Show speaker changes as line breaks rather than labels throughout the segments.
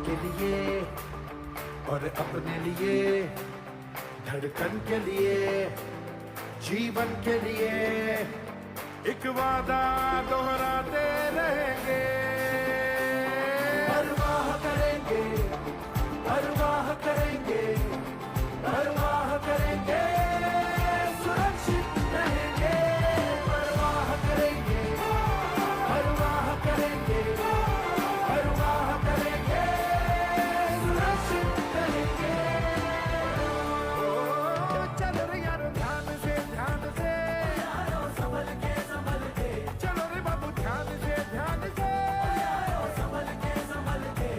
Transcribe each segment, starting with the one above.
के लिए और अपने लिए, धड़कन के लिए, जीवन के लिए एक वादा दोहराते रहेंगे। परवाह करेंगे, परवाह करेंगे, परवाह करेंगे, सुरक्षित रहेंगे। परवाह करेंगे, परवाह करेंगे, परवाह करेंगे, सुरक्षित रहेंगे। चल रे यारो ध्यान से, ध्यान से यारो, संभल के चलो रे बाबू, ध्यान से, ध्यान से यारो, संभल के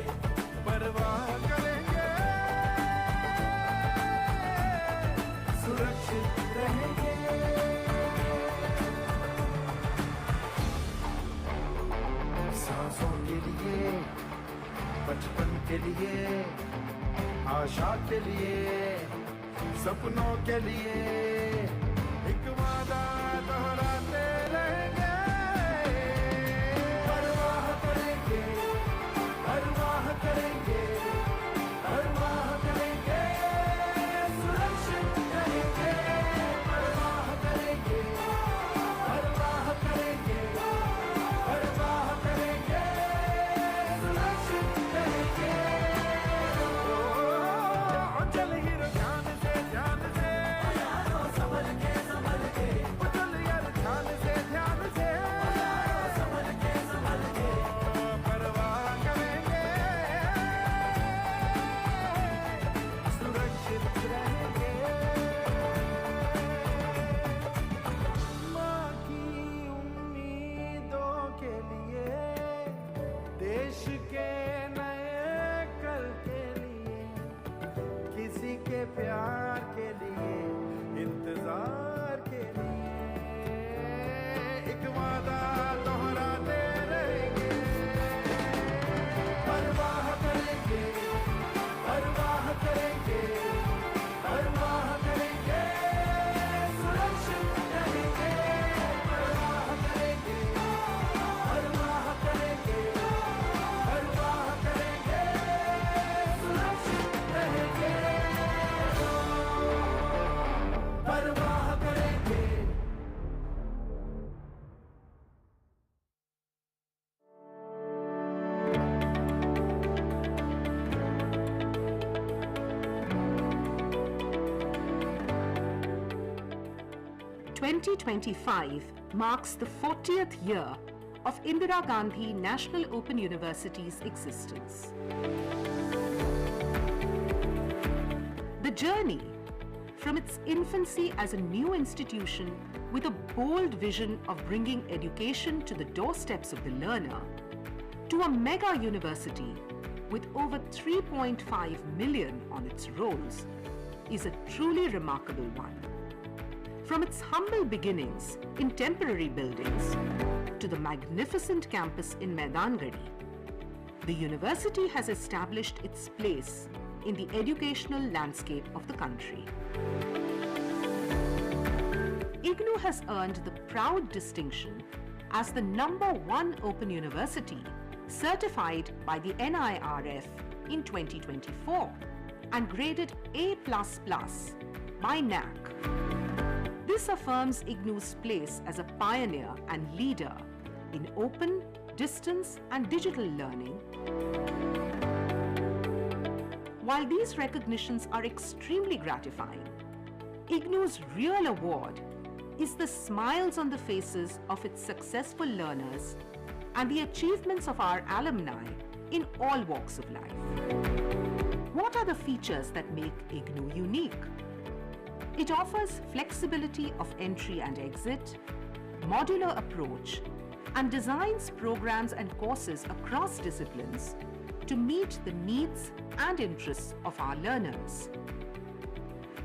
परवाह करेंगे, सुरक्षित रहेंगे। सांसों के लिए, बचपन के लिए, आशा के लिए, सपनों के लिए एक वादा दोहराते रहेंगे। परवाह करेंगे, परवाह करेंगे, परवाह करेंगे, सुरक्षित रहेंगे। परवाह करेंगे, परवाह करेंगे, परवाह करेंगे, सुरक्षित रहेंगे। चल हीरो ध्यान से, ध्यान से यारो, संभल के चल यार, ध्यान से, ध्यान से यारो, संभल के परवाह करेंगे, सुरक्षित रहेंगे। माँ की उम्मीदों के लिए, देश के नए कल के लिए, किसी के प्यार के लिए, इंतजार के लिए एक वादा दोहराते रहेंगे। परवाह करेंगे, परवाह करेंगे, परवाह करेंगे, सुरक्षित रहेंगे। परवाह करेंगे, परवाह करेंगे, परवाह करेंगे, सुरक्षित रहेंगे। परवाह करेंगे।
(2025) marks the 40th year of Indira Gandhi National Open University's existence. The journey from its infancy as a new institution with a bold vision of bringing education to the doorsteps of the learner to a mega university with over 3.5 million on its rolls is a truly remarkable one. From its humble beginnings in temporary buildings to the magnificent campus in Maidangadi, the university has established its place in the educational landscape of the country. IGNOU has earned the proud distinction as the #1 open university certified by the NIRF in 2024 and graded A++ by NAC. This affirms IGNOU's place as a pioneer and leader in open, distance and digital learning. While these recognitions are extremely gratifying, IGNOU's real award is the smiles on the faces of its successful learners and the achievements of our alumni in all walks of life. What are the features that make IGNOU unique? It offers flexibility of entry and exit, modular approach, and designs programs and courses across disciplines to meet the needs and interests of our learners.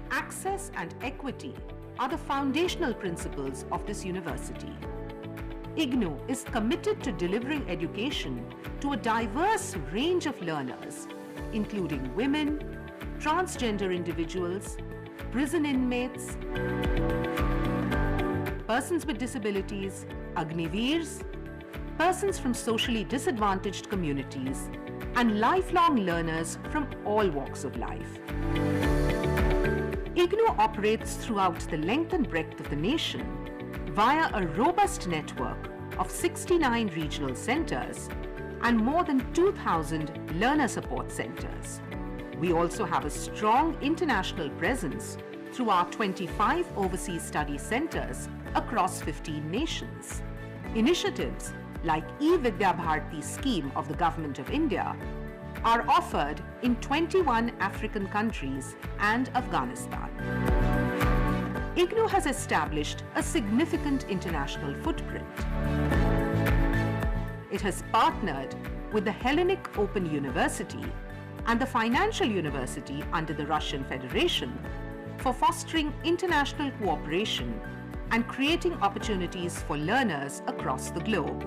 Access and equity are the foundational principles of this university. IGNOU is committed to delivering education to a diverse range of learners, including women, transgender individuals, prison inmates, persons with disabilities, Agniveers, persons from socially disadvantaged communities, and lifelong learners from all walks of life. IGNOU operates throughout the length and breadth of the nation via a robust network of 69 regional centers and more than 2,000 learner support centers. We also have a strong international presence through our 25 overseas study centers across 15 nations. Initiatives like E-Vidya Bharati scheme of the Government of India are offered in 21 African countries and Afghanistan. IGNOU has established a significant international footprint. It has partnered with the Hellenic Open University and the Financial University under the Russian Federation for fostering international cooperation and creating opportunities for learners across the globe.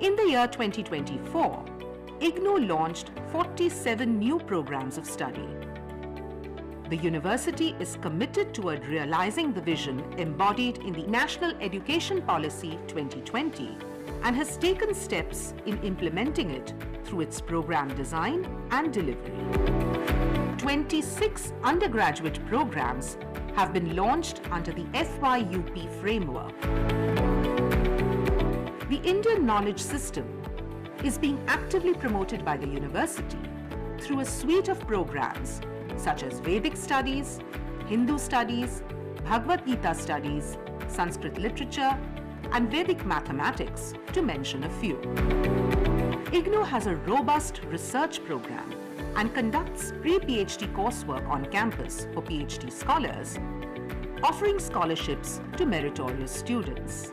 In the year 2024, IGNOU launched 47 new programs of study. The university is committed toward realizing the vision embodied in the National Education Policy 2020 and has taken steps in implementing it through its program design and delivery. 26 undergraduate programs have been launched under the FYUP framework. The Indian knowledge system is being actively promoted by the university through a suite of programs such as Vedic studies, Hindu studies, Bhagavad Gita studies, Sanskrit literature, and Vedic mathematics, to mention a few. IGNOU has a robust research program and conducts pre-PhD coursework on campus for PhD scholars, offering scholarships to meritorious students.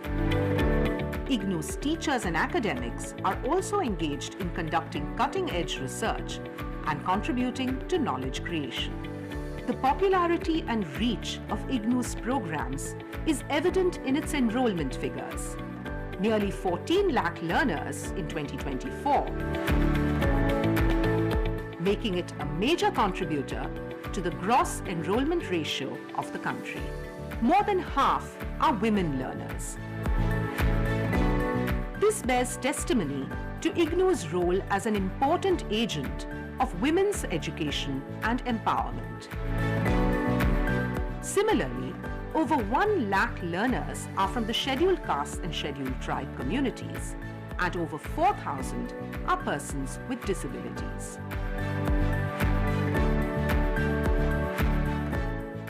IGNOU's teachers and academics are also engaged in conducting cutting-edge research and contributing to knowledge creation. The popularity and reach of IGNOU's programs is evident in its enrollment figures. Nearly 14 lakh learners in 2024, making it a major contributor to the gross enrollment ratio of the country. More than half are women learners. This bears testimony to IGNOU's role as an important agent of women's education and empowerment. Similarly, over 1 lakh learners are from the scheduled caste and scheduled tribe communities, and over 4,000 are persons with disabilities.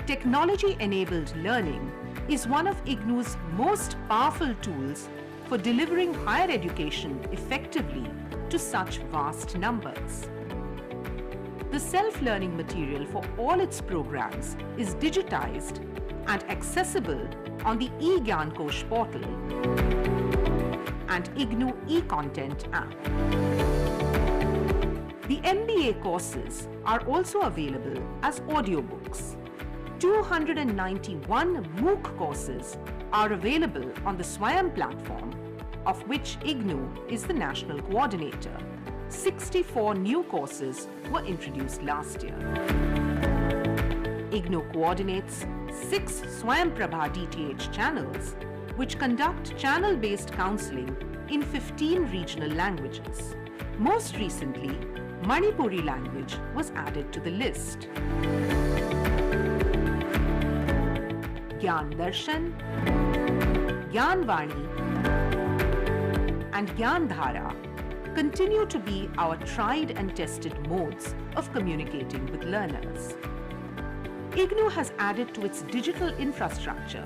Technology-enabled learning is one of IGNOU's most powerful tools for delivering higher education effectively to such vast numbers. The self-learning material for all its programs is digitized and accessible on the eGyanKosh portal and IGNOU e-content app. The MBA courses are also available as audiobooks. 291 MOOC courses are available on the Swayam platform, of which IGNOU is the national coordinator. 64 new courses were introduced last year. IGNOU coordinates 6 Swayamprabha DTH channels, which conduct channel-based counseling in 15 regional languages. Most recently, Manipuri language was added to the list. Gyan Darshan, Gyan Vani, and Gyan Dhara continue to be our tried and tested modes of communicating with learners. IGNOU has added to its digital infrastructure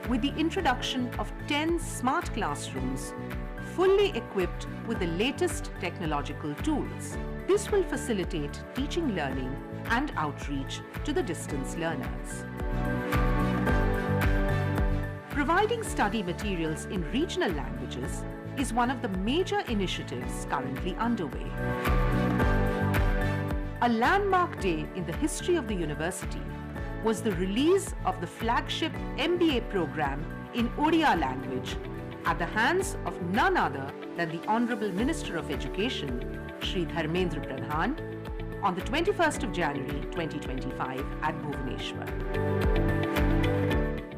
with the introduction of 10 smart classrooms fully equipped with the latest technological tools. This will facilitate teaching, learning, and outreach to the distance learners. Providing study materials in regional languages is one of the major initiatives currently underway. A landmark day in the history of the university was the release of the flagship MBA program in Odia language at the hands of none other than the Honorable Minister of Education, Shri Dharmendra Pradhan, on the 21st of January 2025 at Bhubaneswar.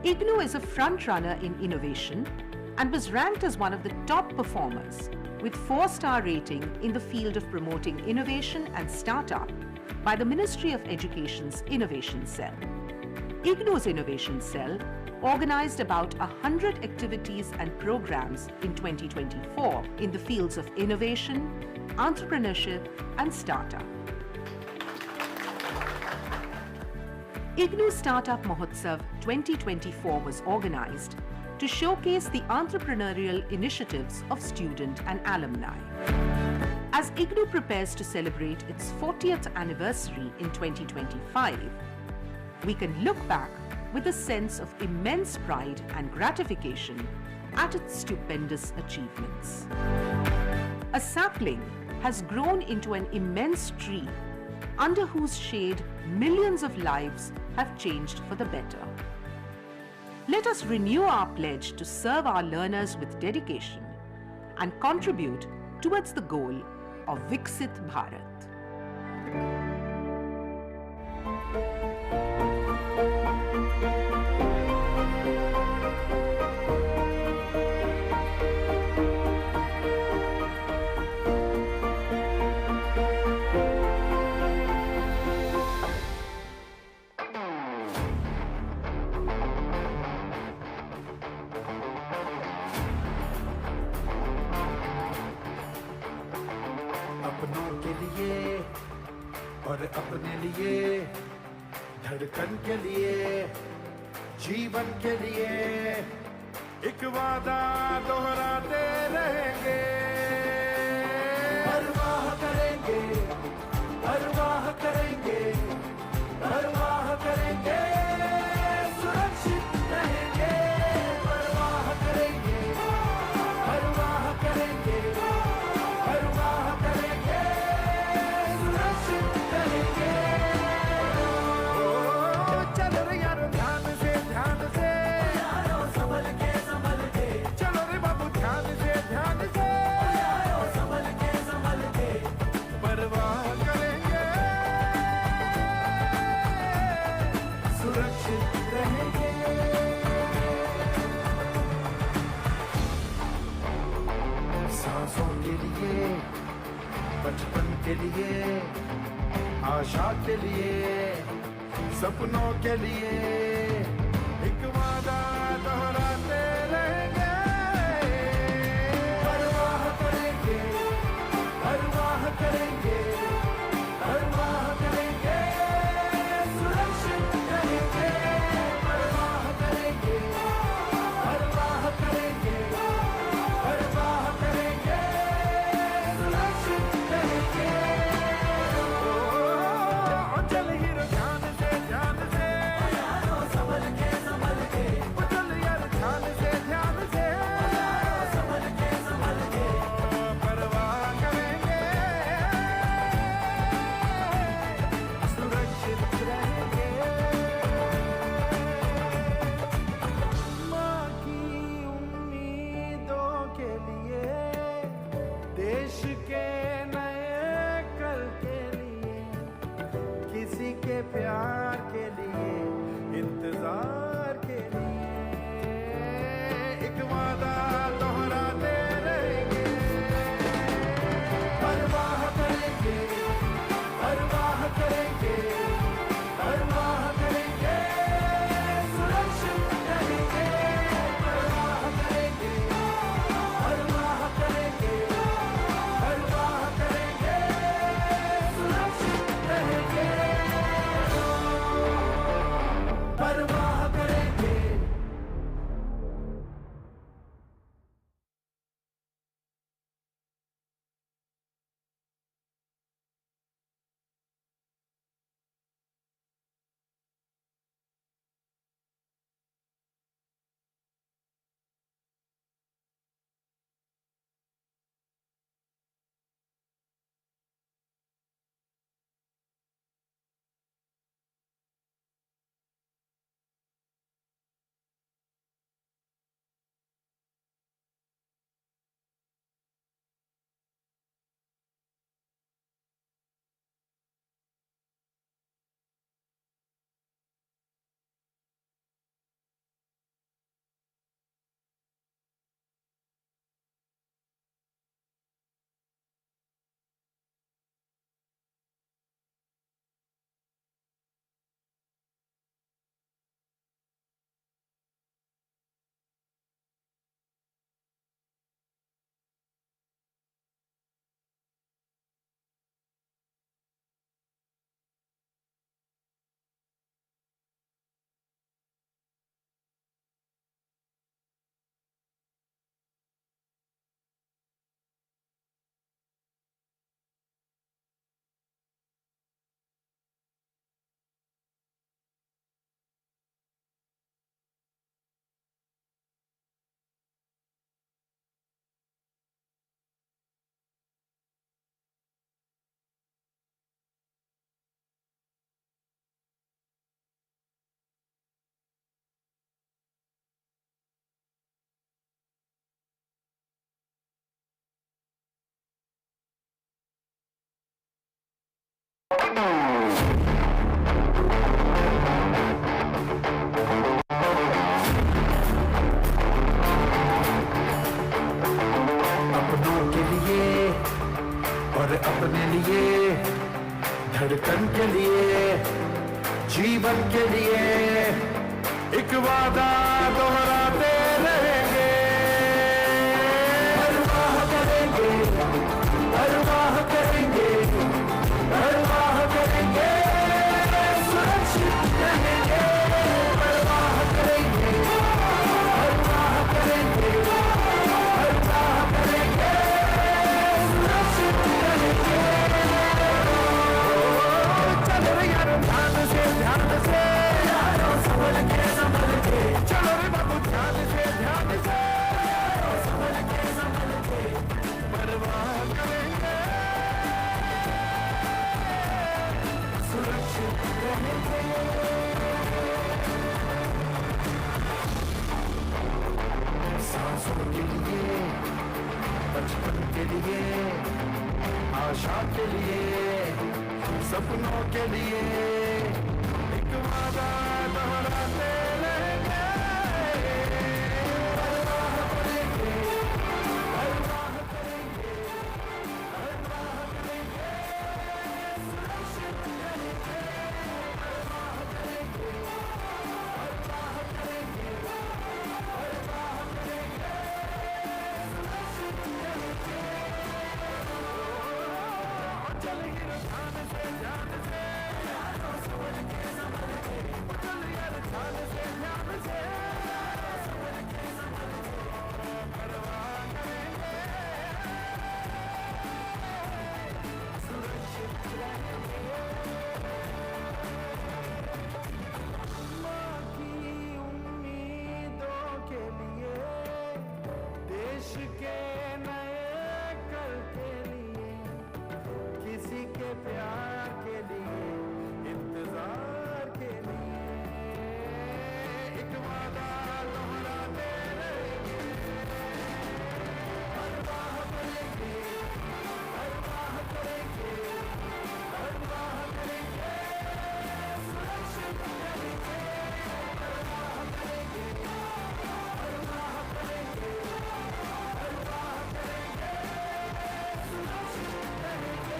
IGNOU is a front-runner in innovation and was ranked as one of the top performers with 4-star rating in the field of promoting innovation and startup by the Ministry of Education's Innovation Cell. IGNOU's Innovation Cell organized about 100 activities and programs in 2024 in the fields of innovation, entrepreneurship, and startup. IGNOU Startup Mahotsav 2024 was organized to showcase the entrepreneurial initiatives of student and alumni. As IGNOU prepares to celebrate its 40th anniversary in 2025, we can look back with a sense of immense pride and gratification at its stupendous achievements. A sapling has grown into an immense tree under whose shade millions of lives have changed for the better. Let us renew our pledge to serve our learners with dedication and contribute towards the goal of Viksit Bharat.
अपनों के लिए और अपने लिए, धड़कन के लिए, जीवन के लिए एक वादा दोहराते रहेंगे। परवाह करेंगे, परवाह करेंगे, परवाह करेंगे, सुरक्षित रहेंगे। परवाह करेंगे, परवाह करेंगे, परवाह करेंगे, सुरक्षित रहेंगे। ओ चल रे यारो ध्यान से, ध्यान से, यारो संभल के, संभल के, चलो रे बाबू ध्यान से, ध्यान से, यारो संभल के, संभल के, परवाह करेंगे, सुरक्षित रहेंगे। सांसों के लिए, बचपन के लिए, आशा के लिए, सपनों के लिए एक वादा दोहराते रहेंगे। परवाह करेंगे, परवाह करेंगे, परवाह करेंगे, सुरक्षित रहेंगे। परवाह करेंगे, परवाह करेंगे, परवाह करेंगे, सुरक्षित रहेंगे। ओ चल हीरो ध्यान से, ध्यान से, यारो संभल के, संभल के, ओ चल यार ध्यान से, ध्यान से, यारो संभल के, संभल के, परवाह करेंगे, सुरक्षित रहेंगे। माँ की उम्मीदों के लिए, देश के नए कल के लिए, किसी के प्यार के लिए, इंतजार के लिए एक वादा दोहराते रहेंगे। परवाह करेंगे, परवाह करेंगे, परवाह करेंगे, सुरक्षित रहेंगे। परवाह करेंगे, परवाह करेंगे, परवाह करेंगे, सुरक्षित रहेंगे। परवाह करेंगे। अपनों के लिए और अपने लिए, धड़कन के लिए, जीवन के लिए एक वादा दोहराते रहेंगे। परवाह करेंगे, परवाह करेंगे, परवाह करेंगे, सुरक्षित रहेंगे। परवाह करेंगे, परवाह करेंगे, परवाह करेंगे, सुरक्षित रहेंगे। चलो रे यारो ध्यान से, ध्यान से, यारो संभल के, चलो रे बाबू ध्यान से, ध्यान से, यारो संभल के, परवाह करेंगे, सुरक्षित रहेंगे। सांसों के लिए, बचपन के लिए, आशा के लिए, सपनों के लिए एक वादा दोहराते रहेंगे। परवाह करेंगे, परवाह करेंगे, परवाह करेंगे, सुरक्षित रहेंगे। परवाह करेंगे, परवाह करेंगे, परवाह करेंगे, सुरक्षित रहेंगे। चलेंगे ध्यान से, ध्यान से, यारो संभल के, चल यार ध्यान से, ध्यान से, यारो संभल के, परवाह करेंगे, सुरक्षित रहेंगे। माँ की उम्मीदों के लिए, देश के नए कल के लिए, किसी के प्यार के लिए, इंतजार के लिए एक वादा दोहराते रहेंगे। परवाह करेंगे, परवाह करेंगे, परवाह करेंगे, सुरक्षित रहेंगे। परवाह करेंगे, परवाह करेंगे, परवाह करेंगे, सुरक्षित रहेंगे।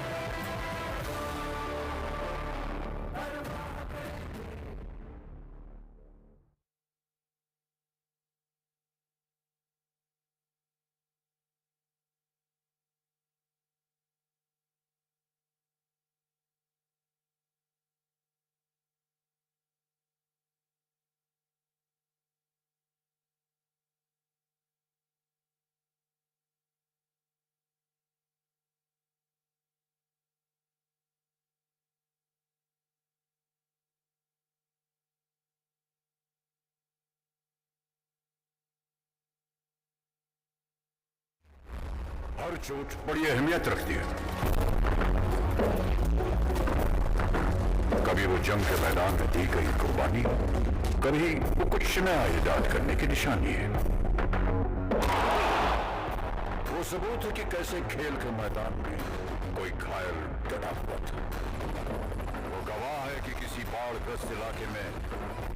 हर चोट बड़ी अहमियत रखती है। कभी वो जंग के मैदान में दी गई कुर्बानी, कभी वो कुछ नया ईजाद करने की निशानी है। वो सबूत है कि कैसे खेल के मैदान में कोई घायल डटा हुआ था। वो गवाह है कि किसी बाढ़ग्रस्त इलाके में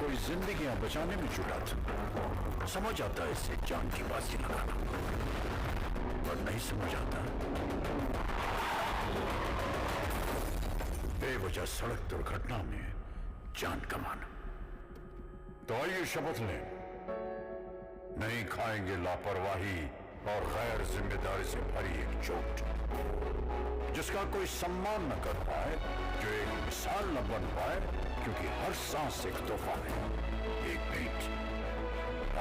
कोई जिंदगियां बचाने में जुटा था। समझ आता है इससे जान की बाजी लगाना, और नहीं समझ आता बेवजह सड़क दुर्घटना में जान गंवाना। तो आइए शपथ लें, नहीं खाएंगे लापरवाही और गैर जिम्मेदारी से भरी एक चोट, जिसका कोई सम्मान न कर पाए, जो एक मिसाल न बन पाए, क्योंकि हर सांस एक तोहफा है, एक बीट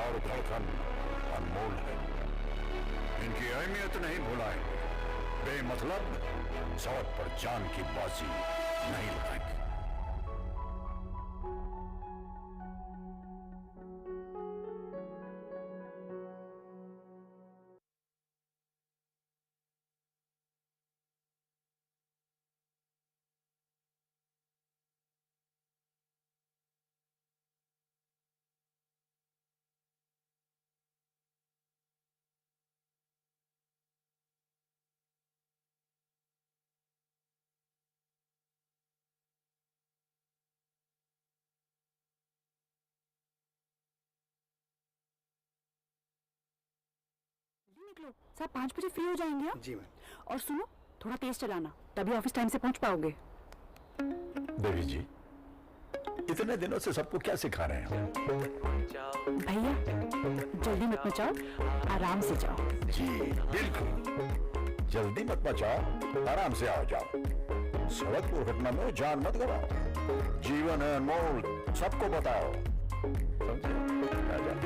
और धड़कन अनमोल है। इनकी अहमियत नहीं भुलाएंगे, बेमतलब सड़क पर जान की बाजी नहीं लगाएंगे।
निकलो, साहब 5 बजे फ्री हो जाएंगे आप?
जी मैम।
और सुनो, थोड़ा तेज चलाना, तभी ऑफिस टाइम से पहुंच पाओगे।
देवी जी, इतने दिनों से सबको क्या सिखा रहे हैं?
भैया जल्दी मत मचाओ, आराम से जाओ।
जी बिल्कुल, जल्दी मत मचाओ, आराम से आओ जाओ। सड़क दुर्घटना में जान मत गवाओ, जीवन है अनमोल, सबको बताओ। समझे? आजा।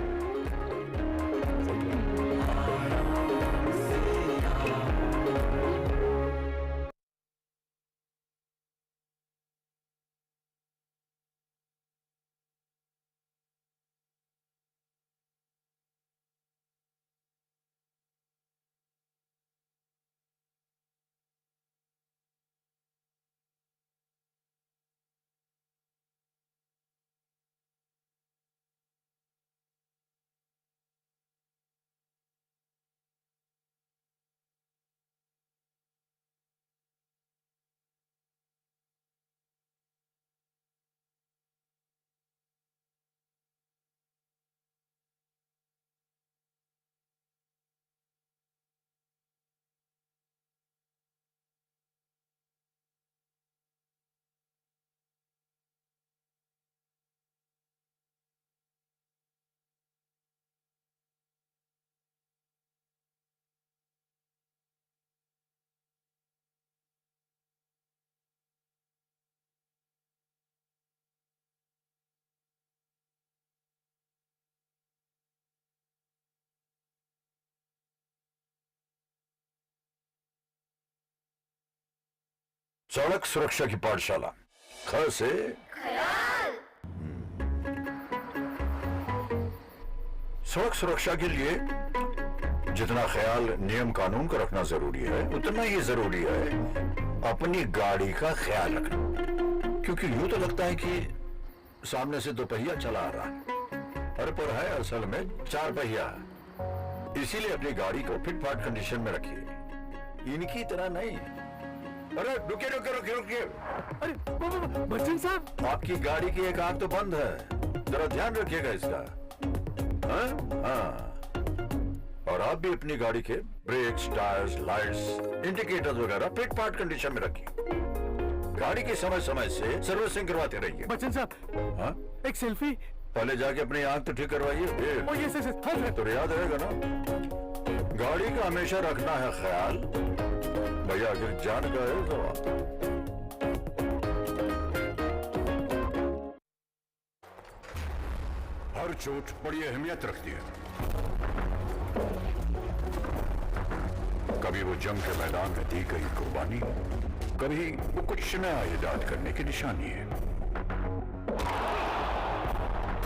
सड़क सुरक्षा की पाठशाला, ख से सड़क सुरक्षा के लिए जितना ख्याल नियम कानून का रखना जरूरी है, उतना ही जरूरी है अपनी गाड़ी का ख्याल रखना। क्योंकि यूं तो लगता है कि सामने से 2 पहिया चला आ रहा है, पर है असल में 4 पहिया। इसीलिए अपनी गाड़ी को फिट फाट कंडीशन में रखिए, इनकी तरह नहीं। अरे रुकिए रुकिए रुकिए रुकिए,
अरे बच्चन साहब,
आपकी गाड़ी की एक आंख तो बंद है, जरा ध्यान रखिएगा इसका। हाँ हाँ, और आप भी अपनी गाड़ी के ब्रेक्स, टायर्स, लाइट्स, इंडिकेटर्स वगैरह फिट फाट कंडीशन में रखिए। गाड़ी की समय समय से सर्विसिंग करवाते रहिए।
बच्चन साहब,
हाँ,
एक सेल्फी।
पहले जाके अपनी आंख तो ठीक करवाइए।
ओ यस यस, हाँ सर।
तो याद रहेगा ना, गाड़ी का हमेशा रखना है ख्याल। भैया अगर जान गए तो हर चोट बड़ी अहमियत रखती है। कभी वो जंग के मैदान में दी गई कुर्बानी, कभी वो कुछ नया ईजाद करने की निशानी है।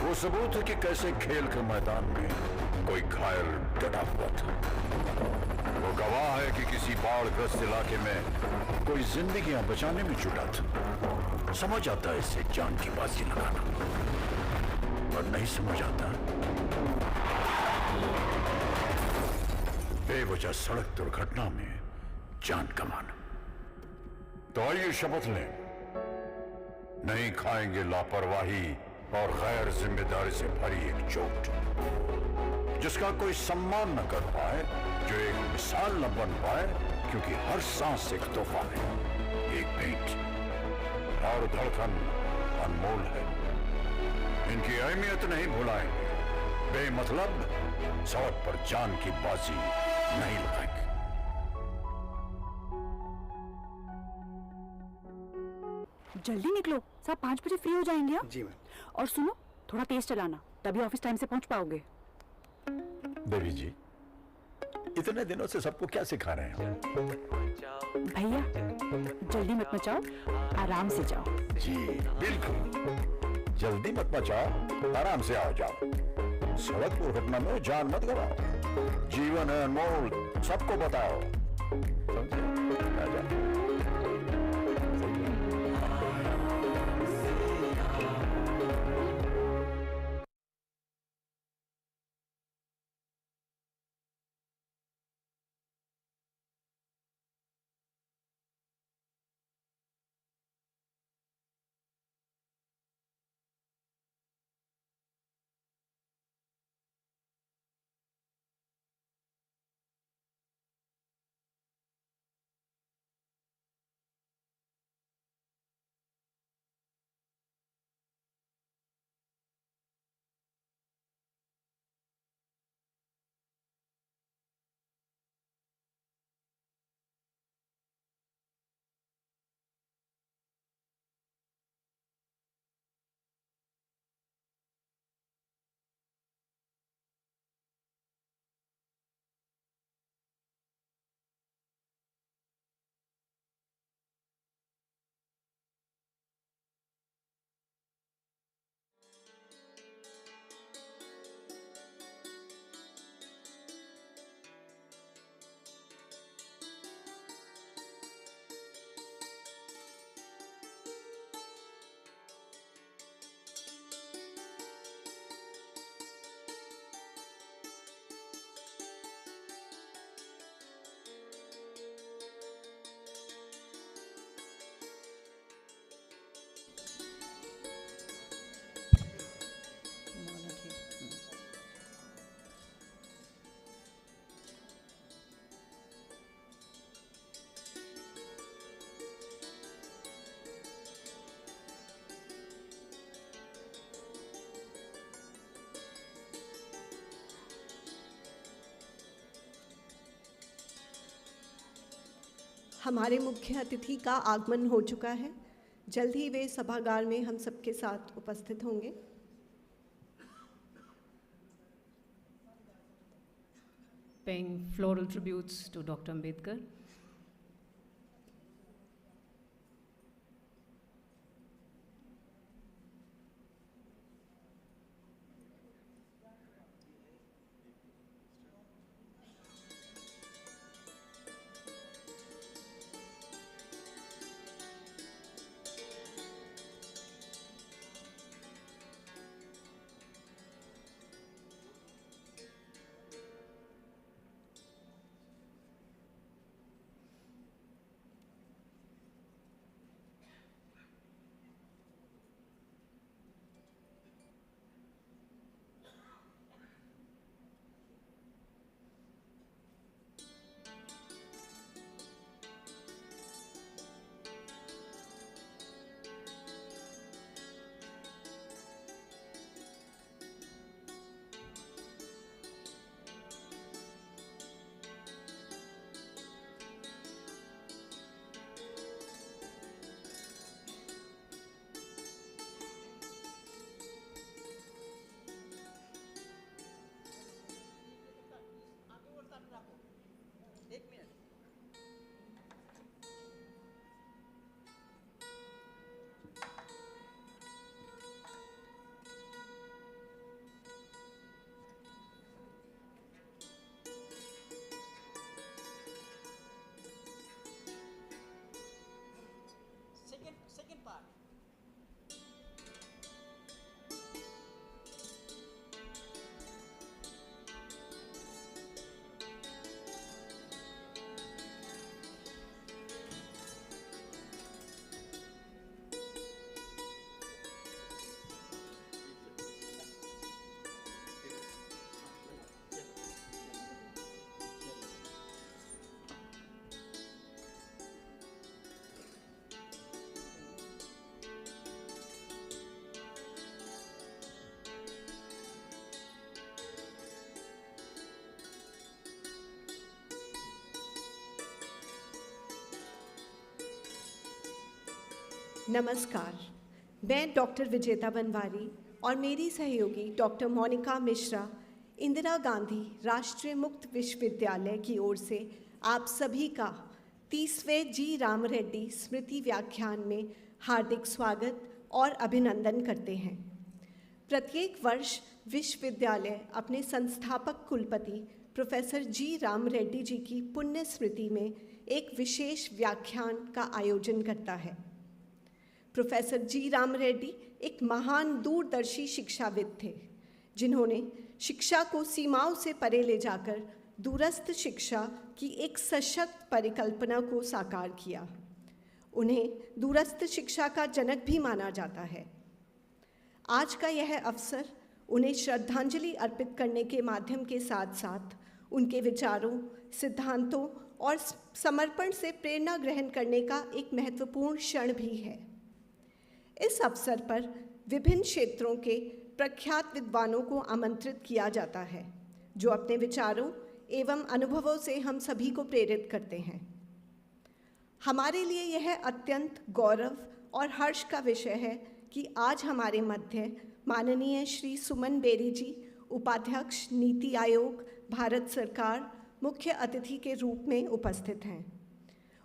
वो सबूत है कि कैसे खेल के मैदान में कोई घायल डटा हुआ था। वो गवाह है कि किसी बाढ़ग्रस्त इलाके में कोई जिंदगियां बचाने में जुटा था। समझ आता है इससे जान की बाजी लगाना, और नहीं समझ आता बेवजह सड़क दुर्घटना में जान गंवाना। तो आइए शपथ लें, नहीं खाएंगे लापरवाही और गैर जिम्मेदारी से भरी एक चोट, जिसका कोई सम्मान न कर पाए, जो एक मिसाल न बन पाए, क्योंकि हर सांस एक तोहफा है, एक भेंट, हर धड़कन अनमोल है। इनकी अहमियत नहीं भुलाएंगे, बेमतलब सड़क पर जान की बाजी नहीं लगाएंगे।
जल्दी निकलो, साहब 5 बजे फ्री हो जाएंगे आप?
जी मैम।
और सुनो, थोड़ा तेज चलाना, तभी ऑफिस टाइम से पहुंच पाओगे।
देवी जी, इतने दिनों से सबको क्या सिखा रहे हैं?
भैया जल्दी मत मचाओ, आराम से जाओ।
जी बिल्कुल, जल्दी मत मचाओ, आराम से आओ जाओ। सड़क दुर्घटना में जान मत गवाओ, जीवन है अनमोल, सबको बताओ। समझे? आजा।
हमारे मुख्य अतिथि का आगमन हो चुका है। जल्द ही वे सभागार में हम सबके साथ उपस्थित होंगे।
Paying floral tributes to Dr. Ambedkar.
Second part.
नमस्कार, मैं डॉक्टर विजेता बनवारी और मेरी सहयोगी डॉक्टर मोनिका मिश्रा इंदिरा गांधी राष्ट्रीय मुक्त विश्वविद्यालय की ओर से आप सभी का 30वें जी राम रेड्डी स्मृति व्याख्यान में हार्दिक स्वागत और अभिनंदन करते हैं। प्रत्येक वर्ष विश्वविद्यालय अपने संस्थापक कुलपति प्रोफेसर जी राम रेड्डी जी की पुण्य स्मृति में एक विशेष व्याख्यान का आयोजन करता है। प्रोफेसर जी राम रेड्डी एक महान दूरदर्शी शिक्षाविद थे, जिन्होंने शिक्षा को सीमाओं से परे ले जाकर दूरस्थ शिक्षा की एक सशक्त परिकल्पना को साकार किया। उन्हें दूरस्थ शिक्षा का जनक भी माना जाता है। आज का यह अवसर उन्हें श्रद्धांजलि अर्पित करने के माध्यम के साथ साथ उनके विचारों, सिद्धांतों और समर्पण से प्रेरणा ग्रहण करने का एक महत्वपूर्ण क्षण भी है। इस अवसर पर विभिन्न क्षेत्रों के प्रख्यात विद्वानों को आमंत्रित किया जाता है, जो अपने विचारों एवं अनुभवों से हम सभी को प्रेरित करते हैं। हमारे लिए यह अत्यंत गौरव और हर्ष का विषय है कि आज हमारे मध्य माननीय श्री सुमन बेरी जी, उपाध्यक्ष नीति आयोग, भारत सरकार, मुख्य अतिथि के रूप में उपस्थित हैं।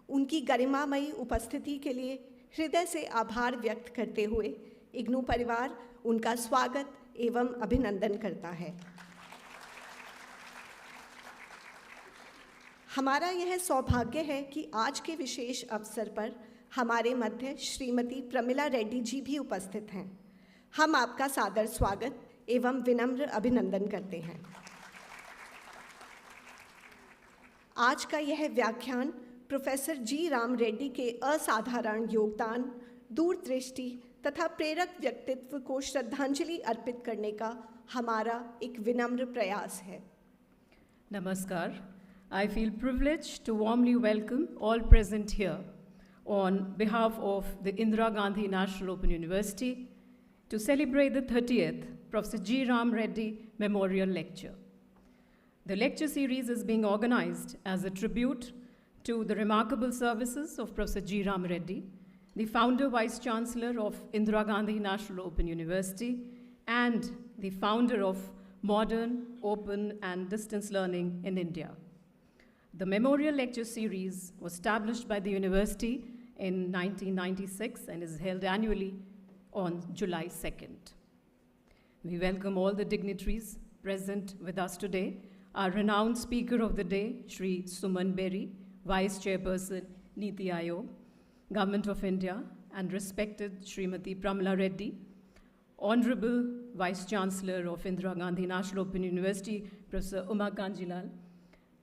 उनकी गरिमामयी उपस्थिति के लिए हृदय से आभार व्यक्त करते हुए इग्नू परिवार उनका स्वागत एवं अभिनंदन करता है। हमारा यह सौभाग्य है कि आज के विशेष अवसर पर हमारे मध्य श्रीमती प्रमिला रेड्डी जी भी उपस्थित हैं। हम आपका सादर स्वागत एवं विनम्र अभिनंदन करते हैं। आज का यह व्याख्यान प्रोफेसर जी राम रेड्डी के असाधारण योगदान, दूरदृष्टि तथा प्रेरक व्यक्तित्व को श्रद्धांजलि अर्पित करने का हमारा एक विनम्र प्रयास है।
Namaskar. I feel privileged to warmly welcome all present here on behalf of the Indira Gandhi National Open University to celebrate the 30th Professor G. Ram Reddy Memorial Lecture. The lecture series is being organized as a tribute to the remarkable services of Professor G. Ram Reddy, the founder Vice Chancellor of Indira Gandhi National Open University and the founder of modern, open and distance learning in India. The Memorial Lecture Series was established by the university in 1996 and is held annually on July 2nd. We welcome all the dignitaries present with us today, our renowned speaker of the day, Shri Suman Berry, Vice Chairperson, Niti Aayog, Government of India, and respected Srimati Pramila Reddy, Honorable Vice Chancellor of Indira Gandhi National Open University, Professor Uma Kanjilal,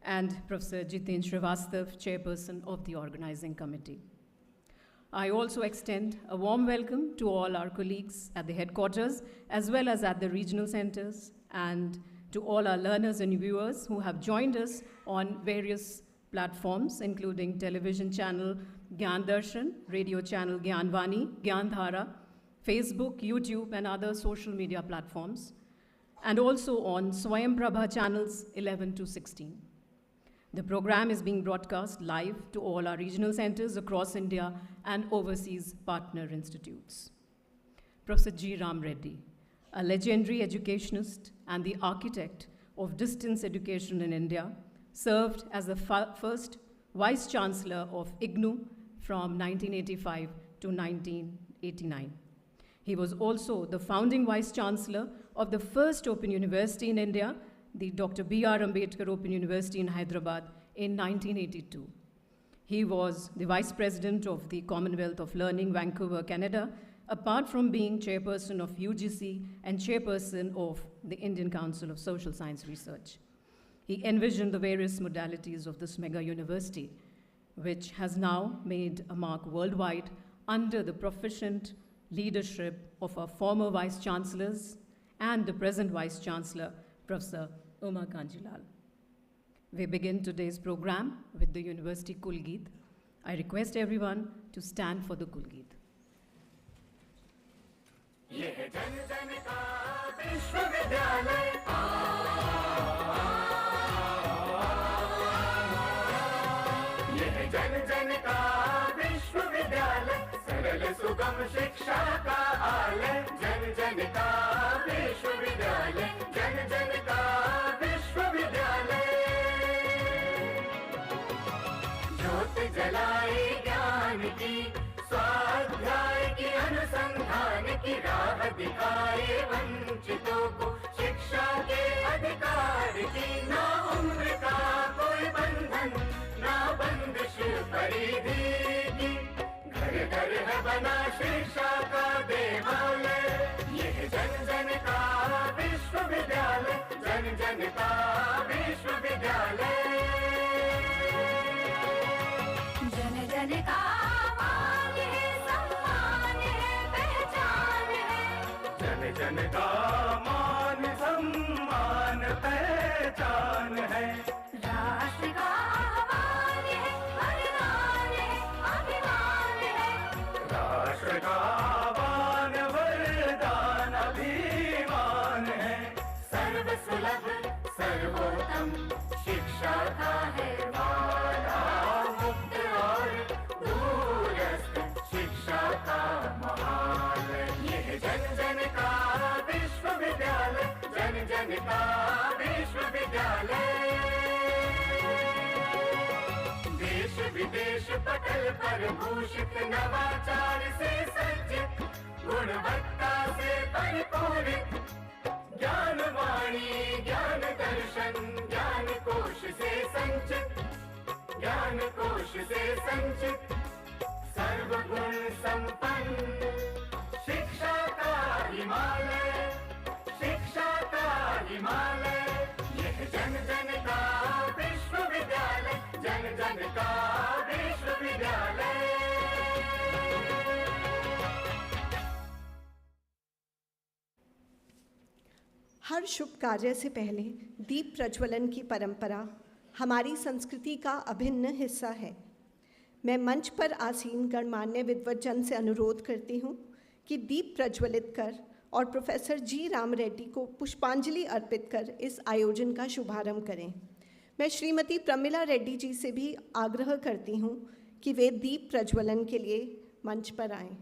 and Professor Jiten Srivastav, Chairperson of the Organizing Committee. I also extend a warm welcome to all our colleagues at the headquarters, as well as at the regional centers, and to all our learners and viewers who have joined us on various platforms, including television channel Gyan Darshan, radio channel Gyan Vani, Gyan Dhara, Facebook, YouTube, and other social media platforms, and also on Swayam Prabha channels 11 to 16. The program is being broadcast live to all our regional centers across India and overseas partner institutes. Professor G. Ram Reddy, a legendary educationist and the architect of distance education in India, served as the first Vice Chancellor of IGNOU from 1985 to 1989. He was also the founding Vice Chancellor of the first Open University in India, the Dr. B.R. Ambedkar Open University in Hyderabad in 1982. He was the Vice President of the Commonwealth of Learning, Vancouver, Canada, apart from being Chairperson of UGC and Chairperson of the Indian Council of Social Science Research. He envisioned the various modalities of this mega university, which has now made a mark worldwide under the proficient leadership of our former Vice Chancellors and the present Vice Chancellor, Professor Uma Kanjilal. We begin today's program with the University Kulgeet. I request everyone to stand for the Kulgeet.
यह जन जन का विश्वविद्यालय यह जन जन का विश्वविद्यालय सरल सुगम शिक्षा का आलय जन जन का विश्वविद्यालय जन जन का विश्वविद्यालय ज्योत जलाए ज्ञान की स्वाध्याय की अनुसंधान की राह दिखाए वंचितों को शिक्षा के अधिकार की ना उम्र का कोई बंधन ना बंदिश परिधि की घर घर है बना शिक्षा का देवालय यह जन जन का विश्वविद्यालय जन जन का विश्वविद्यालय
जन जन का
जन का मान सम्मान पहचान है
राष्ट्र का आह्वान है वरदान है अभिमान है
राष्ट्र का आह्वान वरदान अभिमान है सर्वसुलभ सर्वोत्तम शिक्षा का है वादा मुक्त और दूरस्थ शिक्षा का महान यह जन जन का विश्वविद्यालय जन जन का विश्वविद्यालय देश विदेश पटल पर भूषित नवाचार से सज्जित गुणवत्ता से परिपूरित ज्ञान वाणी ज्ञान दर्शन ज्ञान कोश से संचित ज्ञान कोश से संचित सर्वगुण संपन्न शिक्षा का हिमालय शिक्षा का हिमालय यह जन जन का विश्वविद्यालय जन जन का विश्वविद्यालय
हर शुभ कार्य से पहले दीप प्रज्वलन की परंपरा हमारी संस्कृति का अभिन्न हिस्सा है। मैं मंच पर आसीन गणमान्य विद्वज्जन से अनुरोध करती हूँ कि दीप प्रज्वलित कर और प्रोफेसर जी राम रेड्डी को पुष्पांजलि अर्पित कर इस आयोजन का शुभारंभ करें। मैं श्रीमती प्रमिला रेड्डी जी से भी आग्रह करती हूँ कि वे दीप प्रज्वलन के लिए मंच पर आएं।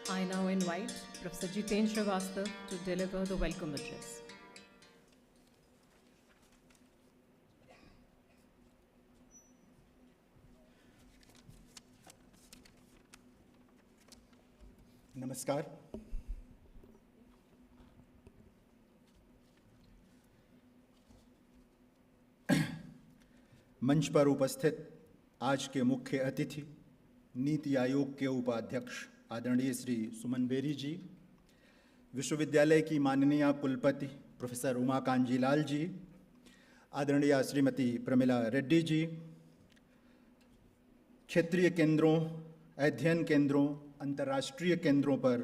I now invite Professor Jiten Srivastava to deliver the welcome address.
नमस्कार। मंच पर उपस्थित आज के मुख्य अतिथि नीति आयोग के उपाध्यक्ष आदरणीय श्री सुमन बेरी जी, विश्वविद्यालय की माननीय कुलपति प्रोफेसर उमाकांत जी लाल जी, आदरणीय श्रीमती प्रमिला रेड्डी जी, क्षेत्रीय केंद्रों, अध्ययन केंद्रों, अंतर्राष्ट्रीय केंद्रों पर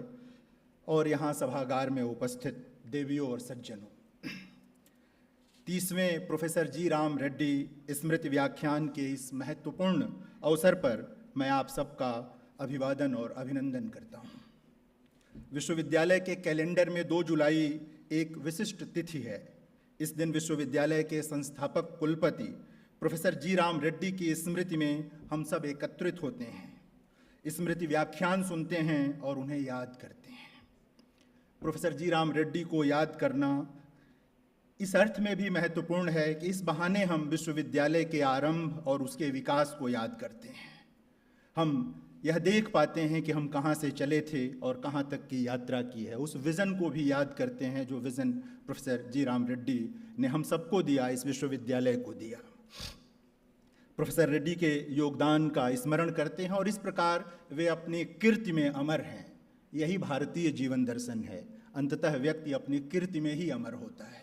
और यहाँ सभागार में उपस्थित देवियों और सज्जनों, 30वें प्रोफेसर जी राम रेड्डी स्मृति व्याख्यान के इस महत्वपूर्ण अवसर पर मैं आप सबका अभिवादन और अभिनंदन करता हूँ। विश्वविद्यालय के कैलेंडर में 2 जुलाई एक विशिष्ट तिथि है। इस दिन विश्वविद्यालय के संस्थापक कुलपति प्रोफेसर जी राम रेड्डी की स्मृति में हम सब एकत्रित होते हैं, स्मृति व्याख्यान सुनते हैं और उन्हें याद करते हैं। प्रोफेसर जी राम रेड्डी को याद करना इस अर्थ में भी महत्वपूर्ण है कि इस बहाने हम विश्वविद्यालय के आरंभ और उसके विकास को याद करते हैं। हम यह देख पाते हैं कि हम कहाँ से चले थे और कहाँ तक की यात्रा की है। उस विज़न को भी याद करते हैं जो विज़न प्रोफेसर जी राम रेड्डी ने हम सबको दिया, इस विश्वविद्यालय को दिया। प्रोफेसर रेड्डी के योगदान का स्मरण करते हैं और इस प्रकार वे अपनी कीर्ति में अमर हैं। यही भारतीय जीवन दर्शन है, अंततः व्यक्ति अपनी कीर्ति में ही अमर होता है।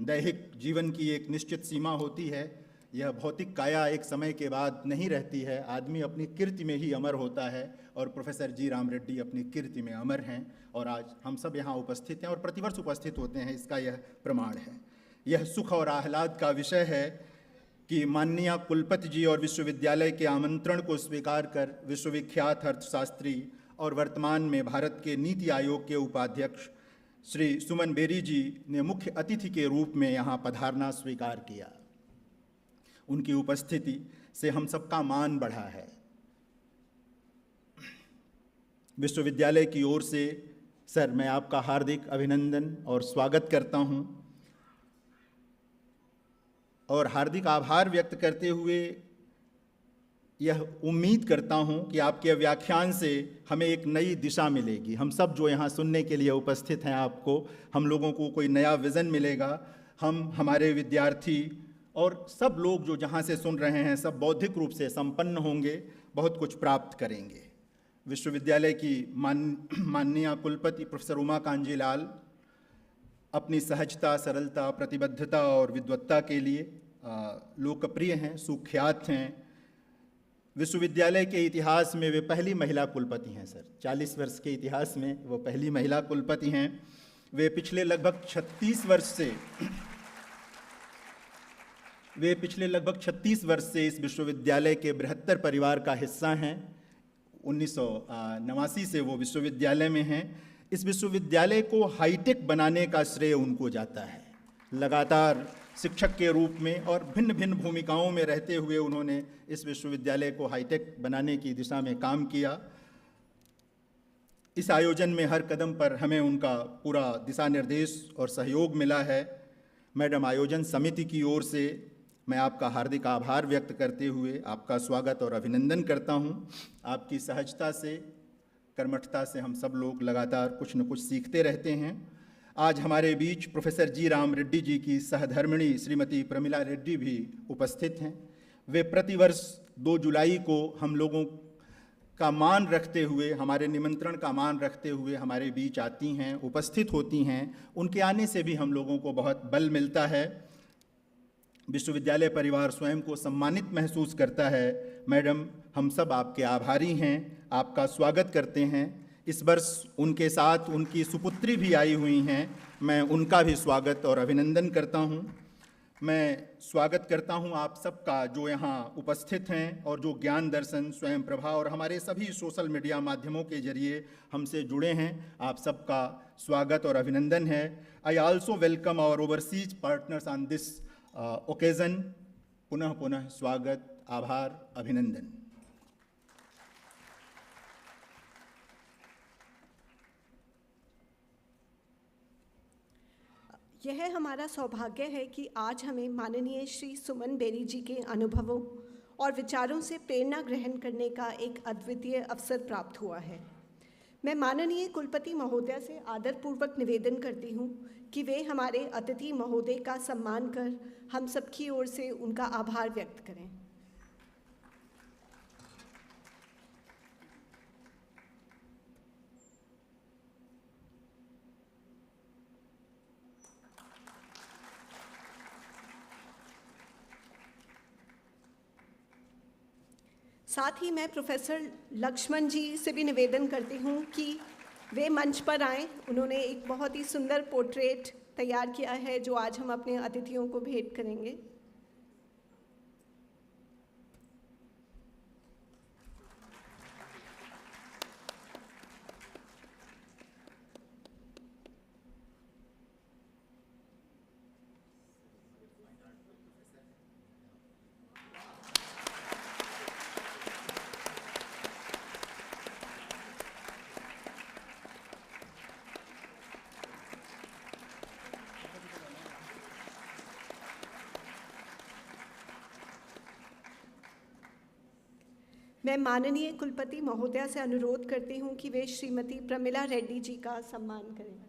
दैहिक जीवन की एक निश्चित सीमा होती है। यह भौतिक काया एक समय के बाद नहीं रहती है, आदमी अपनी कीर्ति में ही अमर होता है, और प्रोफेसर जी राम रेड्डी अपनी कीर्ति में अमर हैं, और आज हम सब यहाँ उपस्थित हैं और प्रतिवर्ष उपस्थित होते हैं, इसका यह प्रमाण है। यह सुख और आह्लाद का विषय है कि माननीय कुलपति जी और विश्वविद्यालय के आमंत्रण को स्वीकार कर विश्वविख्यात अर्थशास्त्री और वर्तमान में भारत के नीति आयोग के उपाध्यक्ष श्री सुमन बेरी जी ने मुख्य अतिथि के रूप में यहाँ पधारना स्वीकार किया। उनकी उपस्थिति से हम सबका मान बढ़ा है। विश्वविद्यालय की ओर से सर मैं आपका हार्दिक अभिनंदन और स्वागत करता हूँ, और हार्दिक आभार व्यक्त करते हुए यह उम्मीद करता हूँ कि आपके व्याख्यान से हमें एक नई दिशा मिलेगी। हम सब जो यहाँ सुनने के लिए उपस्थित हैं, हम लोगों को कोई नया विज़न मिलेगा। हमारे विद्यार्थी और सब लोग जो जहाँ से सुन रहे हैं, सब बौद्धिक रूप से संपन्न होंगे, बहुत कुछ प्राप्त करेंगे। विश्वविद्यालय की माननीय कुलपति प्रोफेसर उमाकांत जी लाल अपनी सहजता, सरलता, प्रतिबद्धता और विद्वत्ता के लिए लोकप्रिय हैं, सुख्यात हैं। विश्वविद्यालय के इतिहास में वे पहली महिला कुलपति हैं सर। 40 वर्ष के इतिहास में वो पहली महिला कुलपति हैं। वे पिछले लगभग 36 वर्ष से इस विश्वविद्यालय के बृहत्तर परिवार का हिस्सा हैं। 1989 से वो विश्वविद्यालय में हैं। इस विश्वविद्यालय को हाईटेक बनाने का श्रेय उनको जाता है। लगातार शिक्षक के रूप में और भिन्न भिन्न भूमिकाओं में रहते हुए उन्होंने इस विश्वविद्यालय को हाईटेक बनाने की दिशा में काम किया। इस आयोजन में हर कदम पर हमें उनका पूरा दिशा निर्देश और सहयोग मिला है। मैडम, आयोजन समिति की ओर से मैं आपका हार्दिक आभार व्यक्त करते हुए आपका स्वागत और अभिनंदन करता हूं। आपकी सहजता से, कर्मठता से हम सब लोग लगातार कुछ न कुछ सीखते रहते हैं। आज हमारे बीच प्रोफेसर जी राम रेड्डी जी की सहधर्मिणी श्रीमती प्रमिला रेड्डी भी उपस्थित हैं। वे प्रतिवर्ष 2 जुलाई को हम लोगों का मान रखते हुए, हमारे निमंत्रण का मान रखते हुए हमारे बीच आती हैं, उपस्थित होती हैं। उनके आने से भी हम लोगों को बहुत बल मिलता है। विश्वविद्यालय परिवार स्वयं को सम्मानित महसूस करता है। मैडम, हम सब आपके आभारी हैं, आपका स्वागत करते हैं। इस वर्ष उनके साथ उनकी सुपुत्री भी आई हुई हैं। मैं उनका भी स्वागत और अभिनंदन करता हूं। मैं स्वागत करता हूं आप सबका जो यहाँ उपस्थित हैं और जो ज्ञान दर्शन, स्वयं प्रभा और हमारे सभी सोशल मीडिया माध्यमों के जरिए हमसे जुड़े हैं। आप सबका स्वागत और अभिनंदन है। I also welcome our overseas partners on this occasion. पुनः पुनः स्वागत, आभार, अभिनंदन।
यह हमारा सौभाग्य है कि आज हमें माननीय श्री सुमन बेरी जी के अनुभवों और विचारों से प्रेरणा ग्रहण करने का एक अद्वितीय अवसर प्राप्त हुआ है। मैं माननीय कुलपति महोदय से आदरपूर्वक निवेदन करती हूँ कि वे हमारे अतिथि महोदय का सम्मान कर हम सबकी ओर से उनका आभार व्यक्त करें। साथ ही मैं प्रोफेसर लक्ष्मण जी से भी निवेदन करती हूँ कि वे मंच पर आएं। उन्होंने एक बहुत ही सुंदर पोर्ट्रेट तैयार किया है जो आज हम अपने अतिथियों को भेंट करेंगे। मैं माननीय कुलपति महोदया से अनुरोध करती हूँ कि वे श्रीमती प्रमिला रेड्डी जी का सम्मान करें।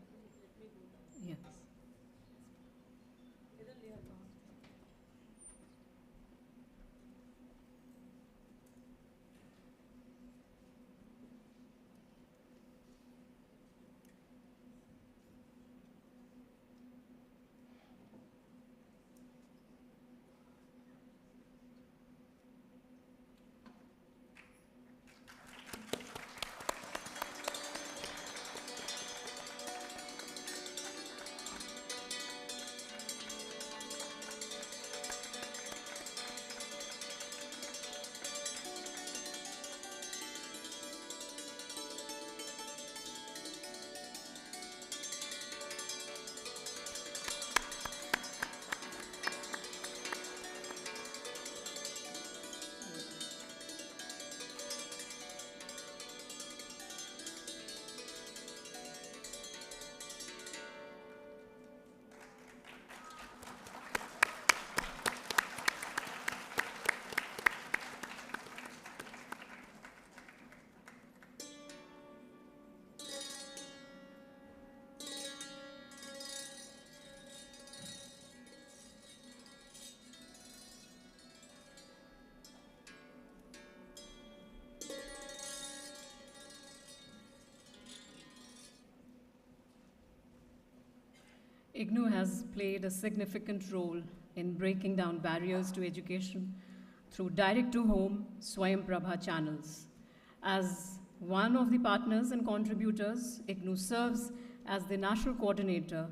IGNOU has played a significant role in breaking down barriers to education through direct-to-home Swayam Prabha channels. As one of the partners and contributors, IGNOU serves as the national coordinator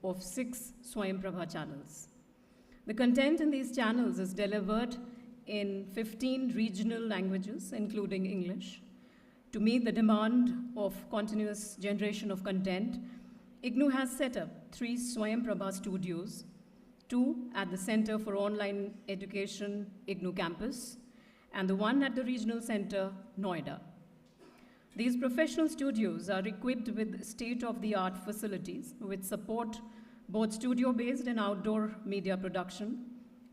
of 6 Swayam Prabha channels. The content in these channels is delivered in 15 regional languages, including English. To meet the demand of continuous generation of content, IGNOU has set up 3 Swayam Prabha studios, 2 at the Center for Online Education, IGNOU campus, and the 1 at the Regional Center, Noida. These professional studios are equipped with state-of-the-art facilities which support both studio-based and outdoor media production,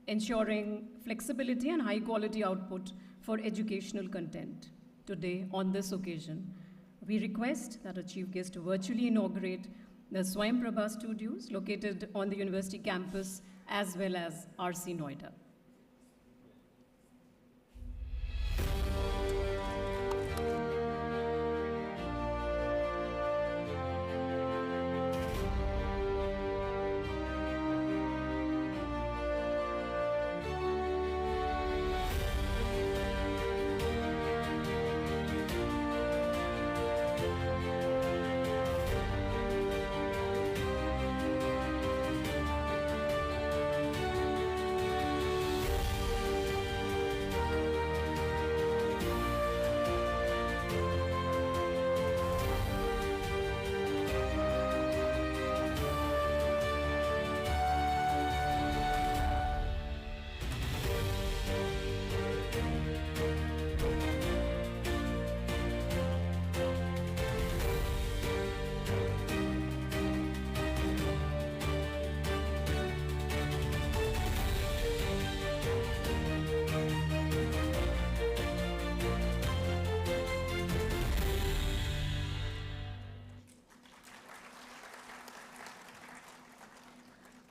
ensuring flexibility and high-quality output for educational content. Today, on this occasion, we request that our chief guest virtually inaugurate the Swayam Prabha studios located on the university campus as well as RC Noida.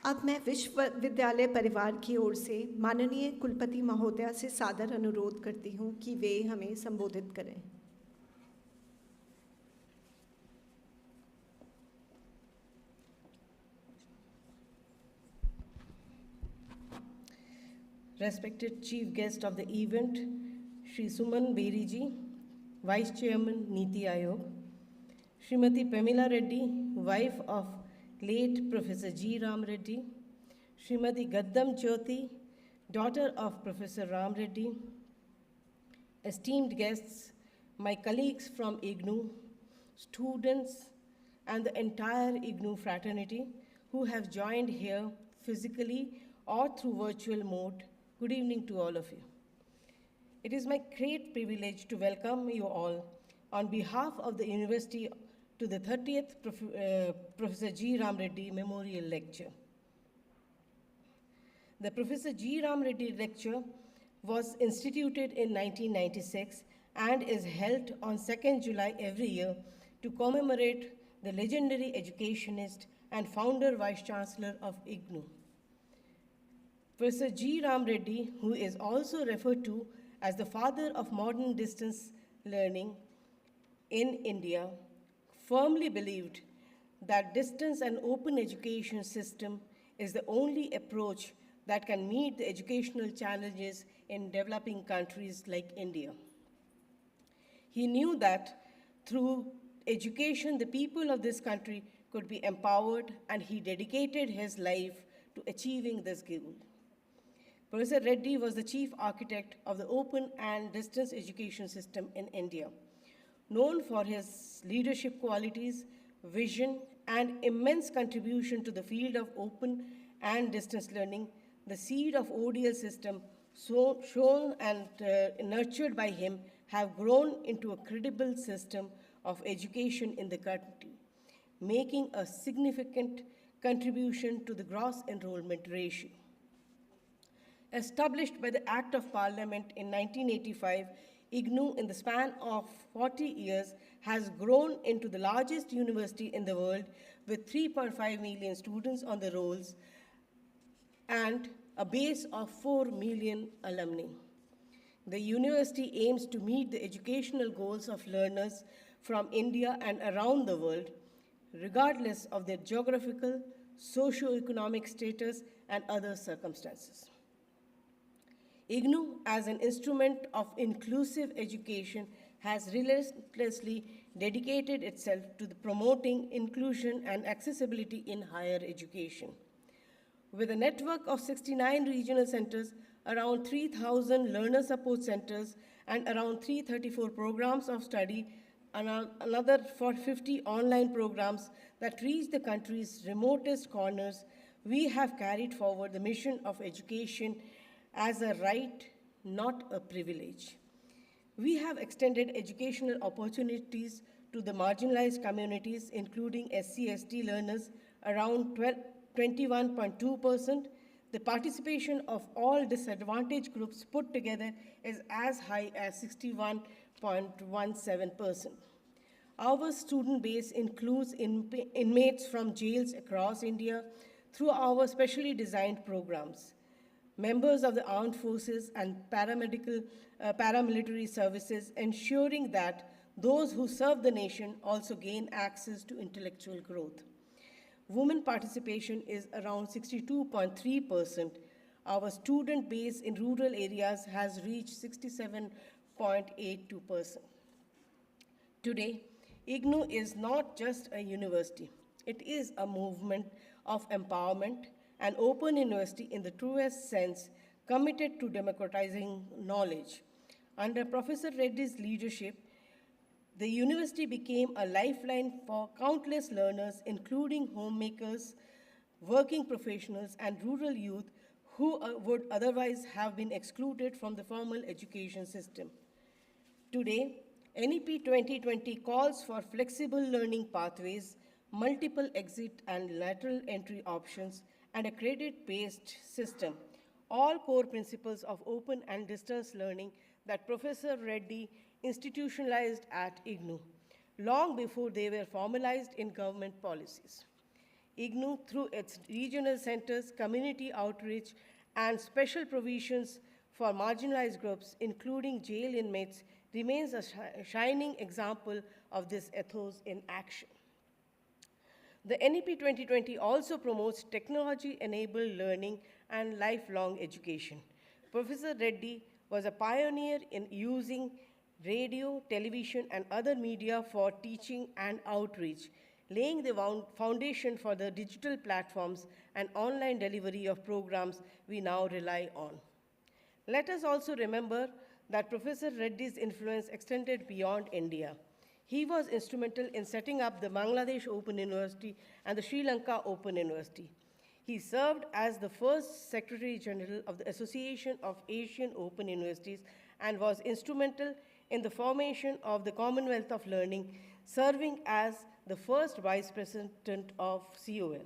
अब मैं विश्वविद्यालय परिवार की ओर से माननीय कुलपति महोदया से सादर अनुरोध करती हूँ कि वे हमें संबोधित करें।
Respected Chief Guest of the event, Shri Suman Beri ji, Vice Chairman Niti Aayog, Srimati Pamela Reddy, wife of late Professor G. Ram Reddy, Srimati Gaddam Jyoti, daughter of Professor Ram Reddy, esteemed guests, my colleagues from IGNOU, students, and the entire IGNOU fraternity who have joined here physically or through virtual mode, good evening to all of you. It is my great privilege to welcome you all on behalf of the university to the 30th Professor G. Ram Reddy Memorial Lecture. The Professor G. Ram Reddy Lecture was instituted in 1996 and is held on 2nd July every year to commemorate the legendary educationist and founder Vice-Chancellor of IGNOU. Professor G. Ram Reddy, who is also referred to as the father of modern distance learning in India, firmly believed that distance and open education system is the only approach that can meet the educational challenges in developing countries like India. He knew that through education, the people of this country could be empowered, and he dedicated his life to achieving this goal. Professor Reddy was the chief architect of the open and distance education system in India. Known for his leadership qualities, vision, and immense contribution to the field of open and distance learning, the seed of ODL system shown and nurtured by him have grown into a credible system of education in the country, making a significant contribution to the gross enrollment ratio. Established by the Act of Parliament in 1985, IGNOU, in the span of 40 years, has grown into the largest university in the world with 3.5 million students on the rolls and a base of 4 million alumni. The university aims to meet the educational goals of learners from India and around the world, regardless of their geographical, socio-economic status, and other circumstances. IGNOU, as an instrument of inclusive education, has relentlessly dedicated itself to promoting inclusion and accessibility in higher education. With a network of 69 regional centers, around 3,000 learner support centers, and around 334 programs of study, and another 450 online programs that reach the country's remotest corners, we have carried forward the mission of education as a right, not a privilege. We have extended educational opportunities to the marginalized communities, including SC/ST learners, around 21.2%. The participation of all disadvantaged groups put together is as high as 61.17%. Our student base includes inmates from jails across India through our specially designed programs, members of the armed forces and paramilitary services, ensuring that those who serve the nation also gain access to intellectual growth. Women participation is around 62.3%. Our student base in rural areas has reached 67.82%. Today, IGNOU is not just a university. It is a movement of empowerment, an open university in the truest sense, committed to democratizing knowledge. Under Professor Reddy's leadership, the university became a lifeline for countless learners, including homemakers, working professionals, and rural youth who would otherwise have been excluded from the formal education system. Today, NEP 2020 calls for flexible learning pathways, multiple exit and lateral entry options, and a credit-based system, all core principles of open and distance learning that Professor Reddy institutionalized at IGNOU, long before they were formalized in government policies. IGNOU, through its regional centers, community outreach, and special provisions for marginalized groups, including jail inmates, remains a shining example of this ethos in action. The NEP 2020 also promotes technology-enabled learning and lifelong education. Professor Reddy was a pioneer in using radio, television, and other media for teaching and outreach, laying the foundation for the digital platforms and online delivery of programs we now rely on. Let us also remember that Professor Reddy's influence extended beyond India. He was instrumental in setting up the Bangladesh Open University and the Sri Lanka Open University. He served as the first Secretary General of the Association of Asian Open Universities and was instrumental in the formation of the Commonwealth of Learning, serving as the first Vice President of COL.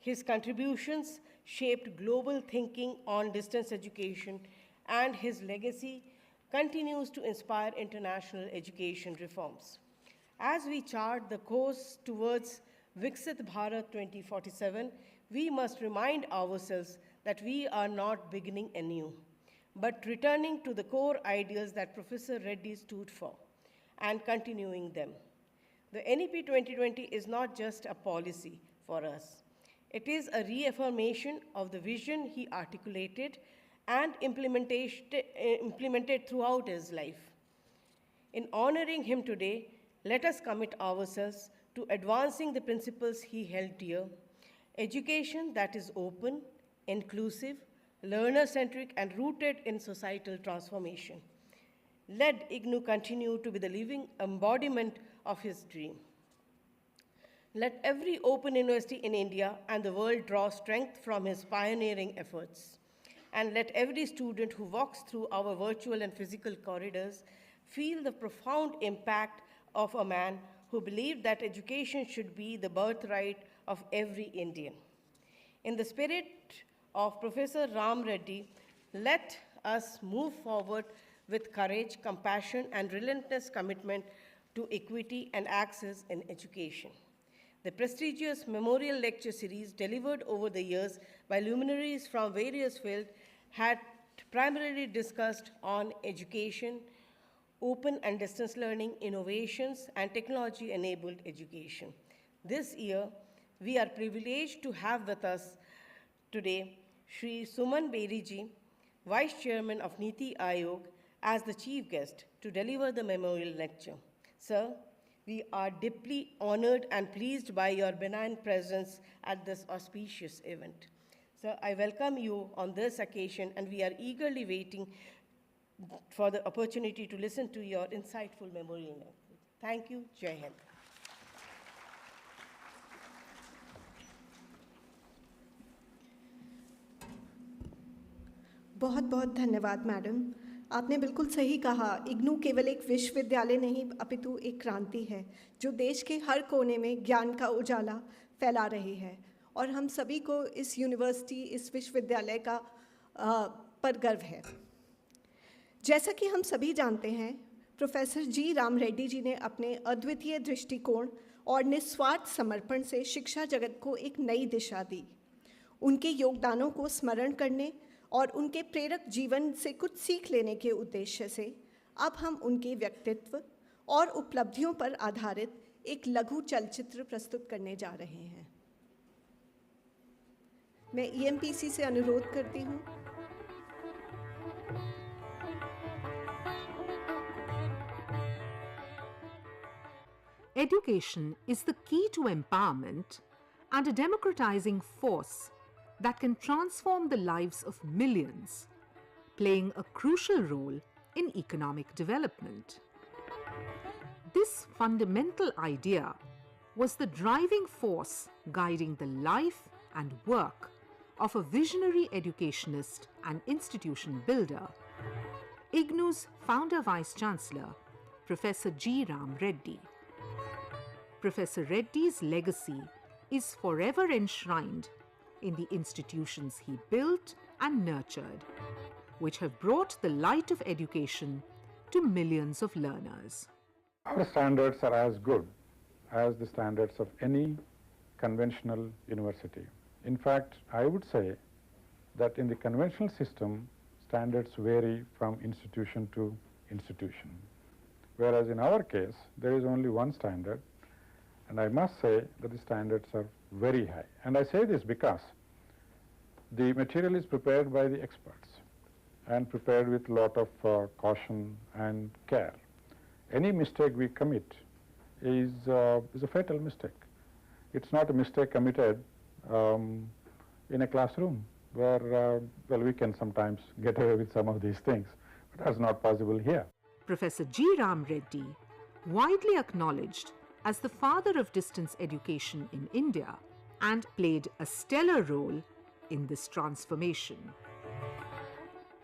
His contributions shaped global thinking on distance education, and his legacy continues to inspire international education reforms. As we chart the course towards Viksit Bharat 2047, we must remind ourselves that we are not beginning anew, but returning to the core ideals that Professor Reddy stood for and continuing them. The NEP 2020 is not just a policy for us. It is a reaffirmation of the vision he articulated and implemented throughout his life. In honoring him today, let us commit ourselves to advancing the principles he held dear: education that is open, inclusive, learner-centric, and rooted in societal transformation. Let IGNOU continue to be the living embodiment of his dream. Let every open university in India and the world draw strength from his pioneering efforts. And let every student who walks through our virtual and physical corridors feel the profound impact of a man who believed that education should be the birthright of every Indian. In the spirit of Professor Ram Reddy, let us move forward with courage, compassion, and relentless commitment to equity and access in education. The prestigious memorial lecture series delivered over the years by luminaries from various fields had primarily discussed on education, open and distance learning, innovations, and technology-enabled education. This year, we are privileged to have with us today Shri Suman Bedi ji, Vice Chairman of Niti Aayog, as the chief guest to deliver the memorial lecture. Sir, we are deeply honored and pleased by your benign presence at this auspicious event. Sir, I welcome you on this occasion, and we are eagerly waiting for the opportunity to listen to your insightful memorial lecture. Thank you. Jai Hind.
बहुत बहुत धन्यवाद madam. आपने बिल्कुल सही कहा, इग्नू केवल एक विश्वविद्यालय नहीं अपितु एक क्रांति है जो देश के हर कोने में ज्ञान का उजाला फैला रही है, और हम सभी को इस यूनिवर्सिटी, इस विश्वविद्यालय का पर गर्व है। जैसा कि हम सभी जानते हैं, प्रोफेसर जी राम रेड्डी जी ने अपने अद्वितीय दृष्टिकोण और निस्वार्थ समर्पण से शिक्षा जगत को एक नई दिशा दी। उनके योगदानों को स्मरण करने और उनके प्रेरक जीवन से कुछ सीख लेने के उद्देश्य से अब हम उनके व्यक्तित्व और उपलब्धियों पर आधारित एक लघु चलचित्र प्रस्तुत करने जा रहे हैं। मैं EMPC से अनुरोध करती हूँ।
Education is the key to empowerment and a democratizing force that can transform the lives of millions, playing a crucial role in economic development. This fundamental idea was the driving force guiding the life and work of a visionary educationist and institution builder, IGNOU's founder Vice-Chancellor, Professor G. Ram Reddy. Professor Reddy's legacy is forever enshrined in the institutions he built and nurtured, which have brought the light of education to millions of learners.
Our standards are as good as the standards of any conventional university. In fact, I would say that in the conventional system, standards vary from institution to institution. Whereas in our case, there is only one standard, and I must say that the standards are very high. And I say this because the material is prepared by the experts and prepared with a lot of caution and care. Any mistake we commit is a fatal mistake. It's not a mistake committed in a classroom where, well, we can sometimes get away with some of these things, but that's not possible here.
Professor G. Ram Reddy, widely acknowledged as the father of distance education in India, and played a stellar role in this transformation.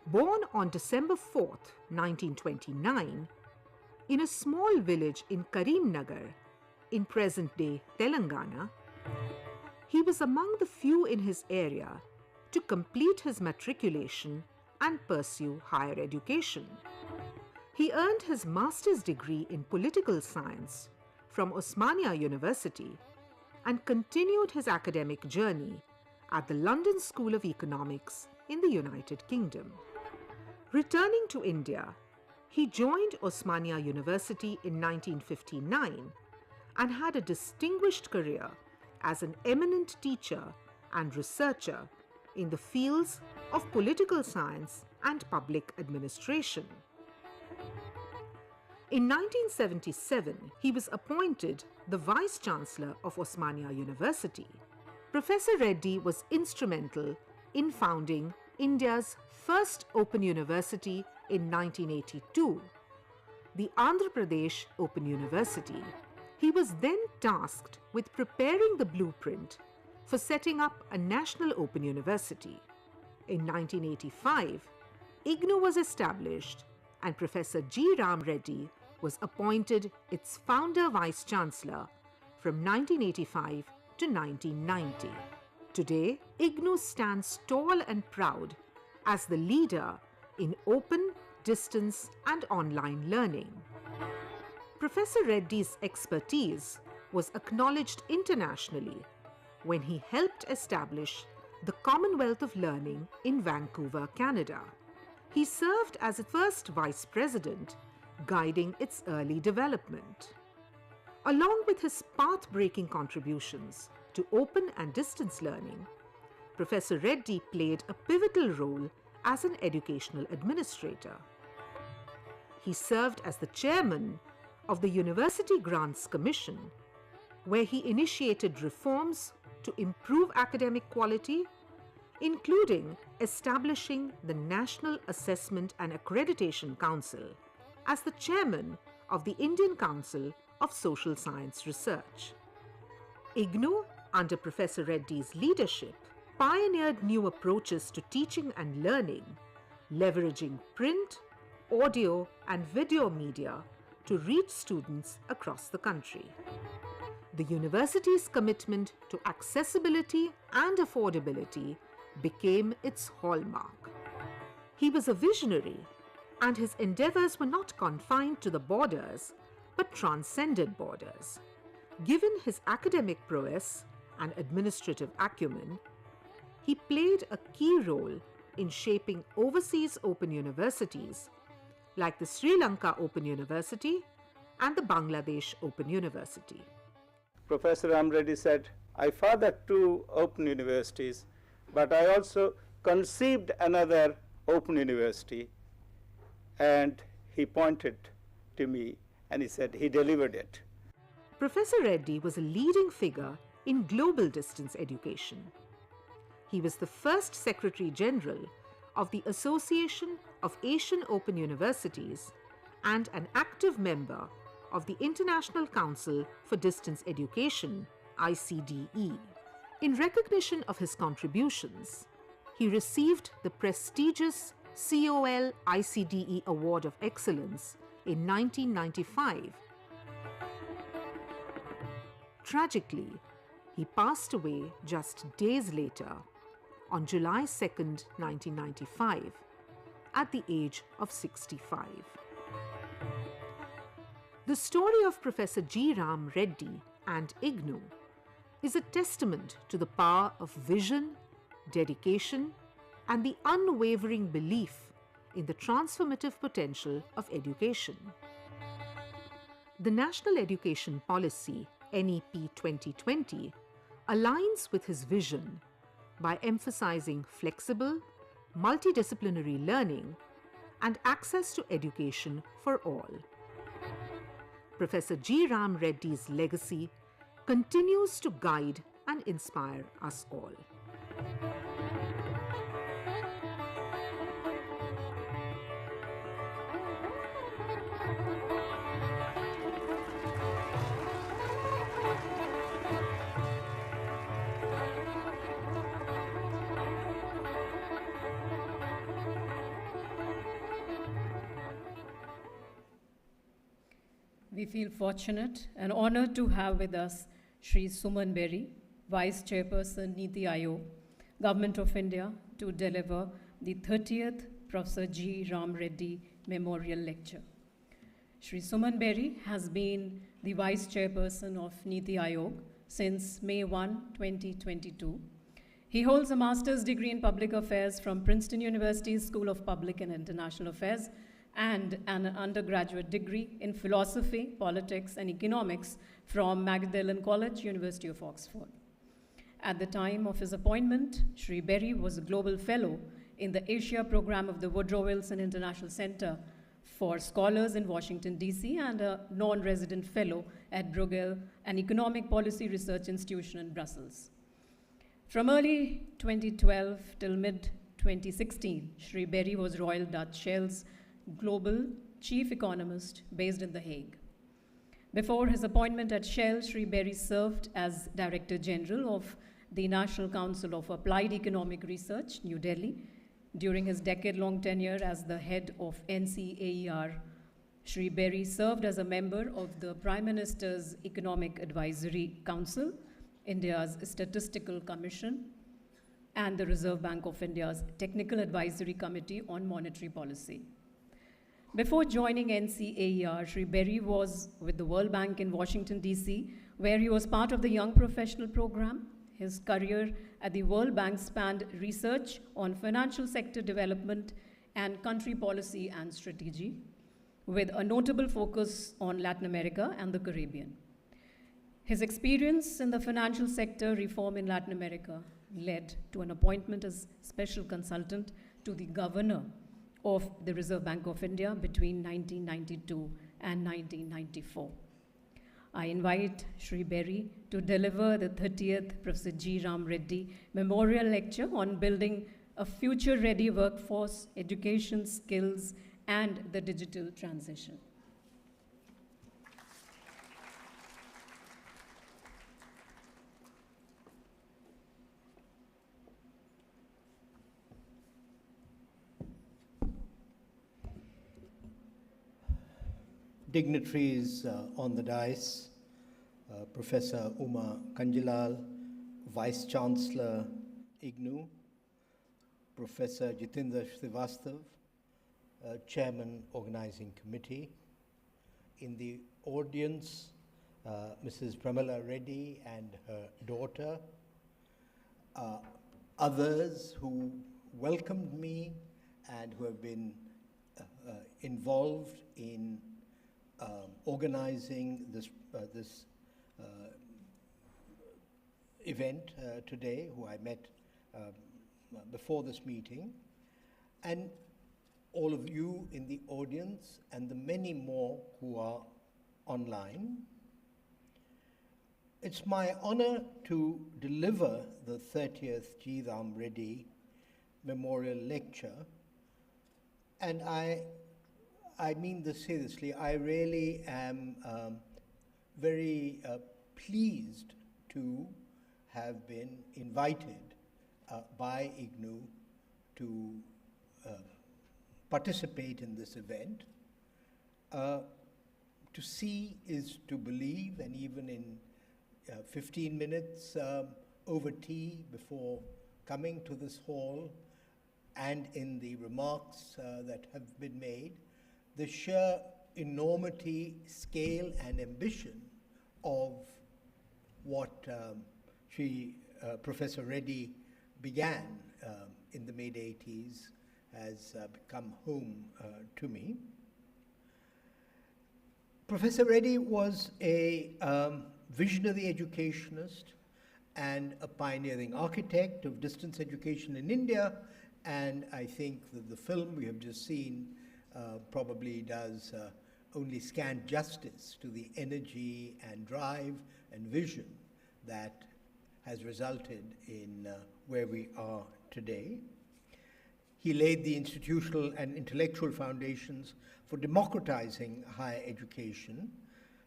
Born on December 4th, 1929, in a small village in Karimnagar, in present-day Telangana, he was among the few in his area to complete his matriculation and pursue higher education. He earned his master's degree in political science from Osmania University and continued his academic journey at the London School of Economics in the United Kingdom. Returning to India, he joined Osmania University in 1959 and had a distinguished career as an eminent teacher and researcher in the fields of political science and public administration. In 1977, he was appointed the Vice-Chancellor of Osmania University. Professor Reddy was instrumental in founding India's first Open University in 1982, the Andhra Pradesh Open University. He was then tasked with preparing the blueprint for setting up a national Open University. In 1985, IGNOU was established and Professor G. Ram Reddy was appointed its founder Vice-Chancellor from 1985 to 1990. Today, IGNOU stands tall and proud as the leader in open, distance and online learning. Professor Reddy's expertise was acknowledged internationally when he helped establish the Commonwealth of Learning in Vancouver, Canada. He served as its first vice president, guiding its early development. Along with his path-breaking contributions to open and distance learning, Professor Reddy played a pivotal role as an educational administrator. He served as the chairman of the University Grants Commission, where he initiated reforms to improve academic quality, including establishing the National Assessment and Accreditation Council as the chairman of the Indian Council of Social Science Research. IGNOU, under Professor Reddy's leadership, pioneered new approaches to teaching and learning, leveraging print, audio, and video media to reach students across the country. The university's commitment to accessibility and affordability became its hallmark. He was a visionary, and his endeavors were not confined to the borders, but transcended borders. Given his academic prowess and administrative acumen, he played a key role in shaping overseas open universities like the Sri Lanka Open University and the Bangladesh Open University.
Professor Ram Reddy said, I fathered 2 open universities, but I also conceived another open university. And he pointed to me and he said he delivered it.
Professor Reddy was a leading figure in global distance education. He was the first Secretary General of the Association of Asian Open Universities and an active member of the International Council for Distance Education, ICDE. In recognition of his contributions, he received the prestigious COL ICDE Award of Excellence in 1995. Tragically, he passed away just days later, on July 2nd, 1995, at the age of 65. The story of Professor G. Ram Reddy and IGNOU is a testament to the power of vision, dedication, and the unwavering belief in the transformative potential of education. The National Education Policy, NEP 2020, aligns with his vision by emphasizing flexible, multidisciplinary learning and access to education for all. Professor G. Ram Reddy's legacy continues to guide and inspire us all.
We feel fortunate and honored to have with us Shri Suman Berry, Vice Chairperson, Niti Aayog, Government of India, to deliver the 30th Professor G. Ram Reddy Memorial Lecture. Shri Suman Berry has been the Vice Chairperson of Niti Aayog since May 1, 2022. He holds a master's degree in public affairs from Princeton University's School of Public and International Affairs and an undergraduate degree in philosophy, politics, and economics from Magdalen College, University of Oxford. At the time of his appointment, Shri Berry was a global fellow in the Asia program of the Woodrow Wilson International Center for Scholars in Washington, D.C., and a non-resident fellow at Bruegel, an economic policy research institution in Brussels. From early 2012 till mid-2016, Shri Berry was Royal Dutch Shell's global chief economist based in The Hague. Before his appointment at Shell, Shri Berry served as Director General of the National Council of Applied Economic Research, New Delhi. During his decade-long tenure as the head of NCAER, Shri Berry served as a member of the Prime Minister's Economic Advisory Council, India's Statistical Commission, and the Reserve Bank of India's Technical Advisory Committee on Monetary Policy. Before joining NCAER, Shri Berry was with the World Bank in Washington, D.C., where he was part of the Young Professional Program. His career at the World Bank spanned research on financial sector development and country policy and strategy, with a notable focus on Latin America and the Caribbean. His experience in the financial sector reform in Latin America led to an appointment as special consultant to the governor of the Reserve Bank of India between 1992 and 1994. I invite Shri Berry to deliver the 30th Professor G. Ram Reddy Memorial Lecture on building a future-ready workforce, education, skills, and the digital transition.
Dignitaries on the dais, Professor Uma Kanjilal, Vice Chancellor, IGNOU, Professor Jitendra Srivastav, Chairman, Organizing Committee. In the audience, Mrs. Pramila Reddy and her daughter, others who welcomed me and who have been involved in organizing this event today, who I met before this meeting, and all of you in the audience and the many more who are online. It's my honor to deliver the 30th G. Ram Reddy Memorial Lecture, and I mean this seriously. I really am very pleased to have been invited by IGNOU to participate in this event. To see is to believe, and even in 15 minutes over tea before coming to this hall, and in the remarks that have been made, the sheer enormity, scale, and ambition of what Professor Reddy began in the mid-80s has become home to me. Professor Reddy was a visionary educationist and a pioneering architect of distance education in India, and I think that the film we have just seen probably does only scant justice to the energy and drive and vision that has resulted in where we are today. He laid the institutional and intellectual foundations for democratizing higher education,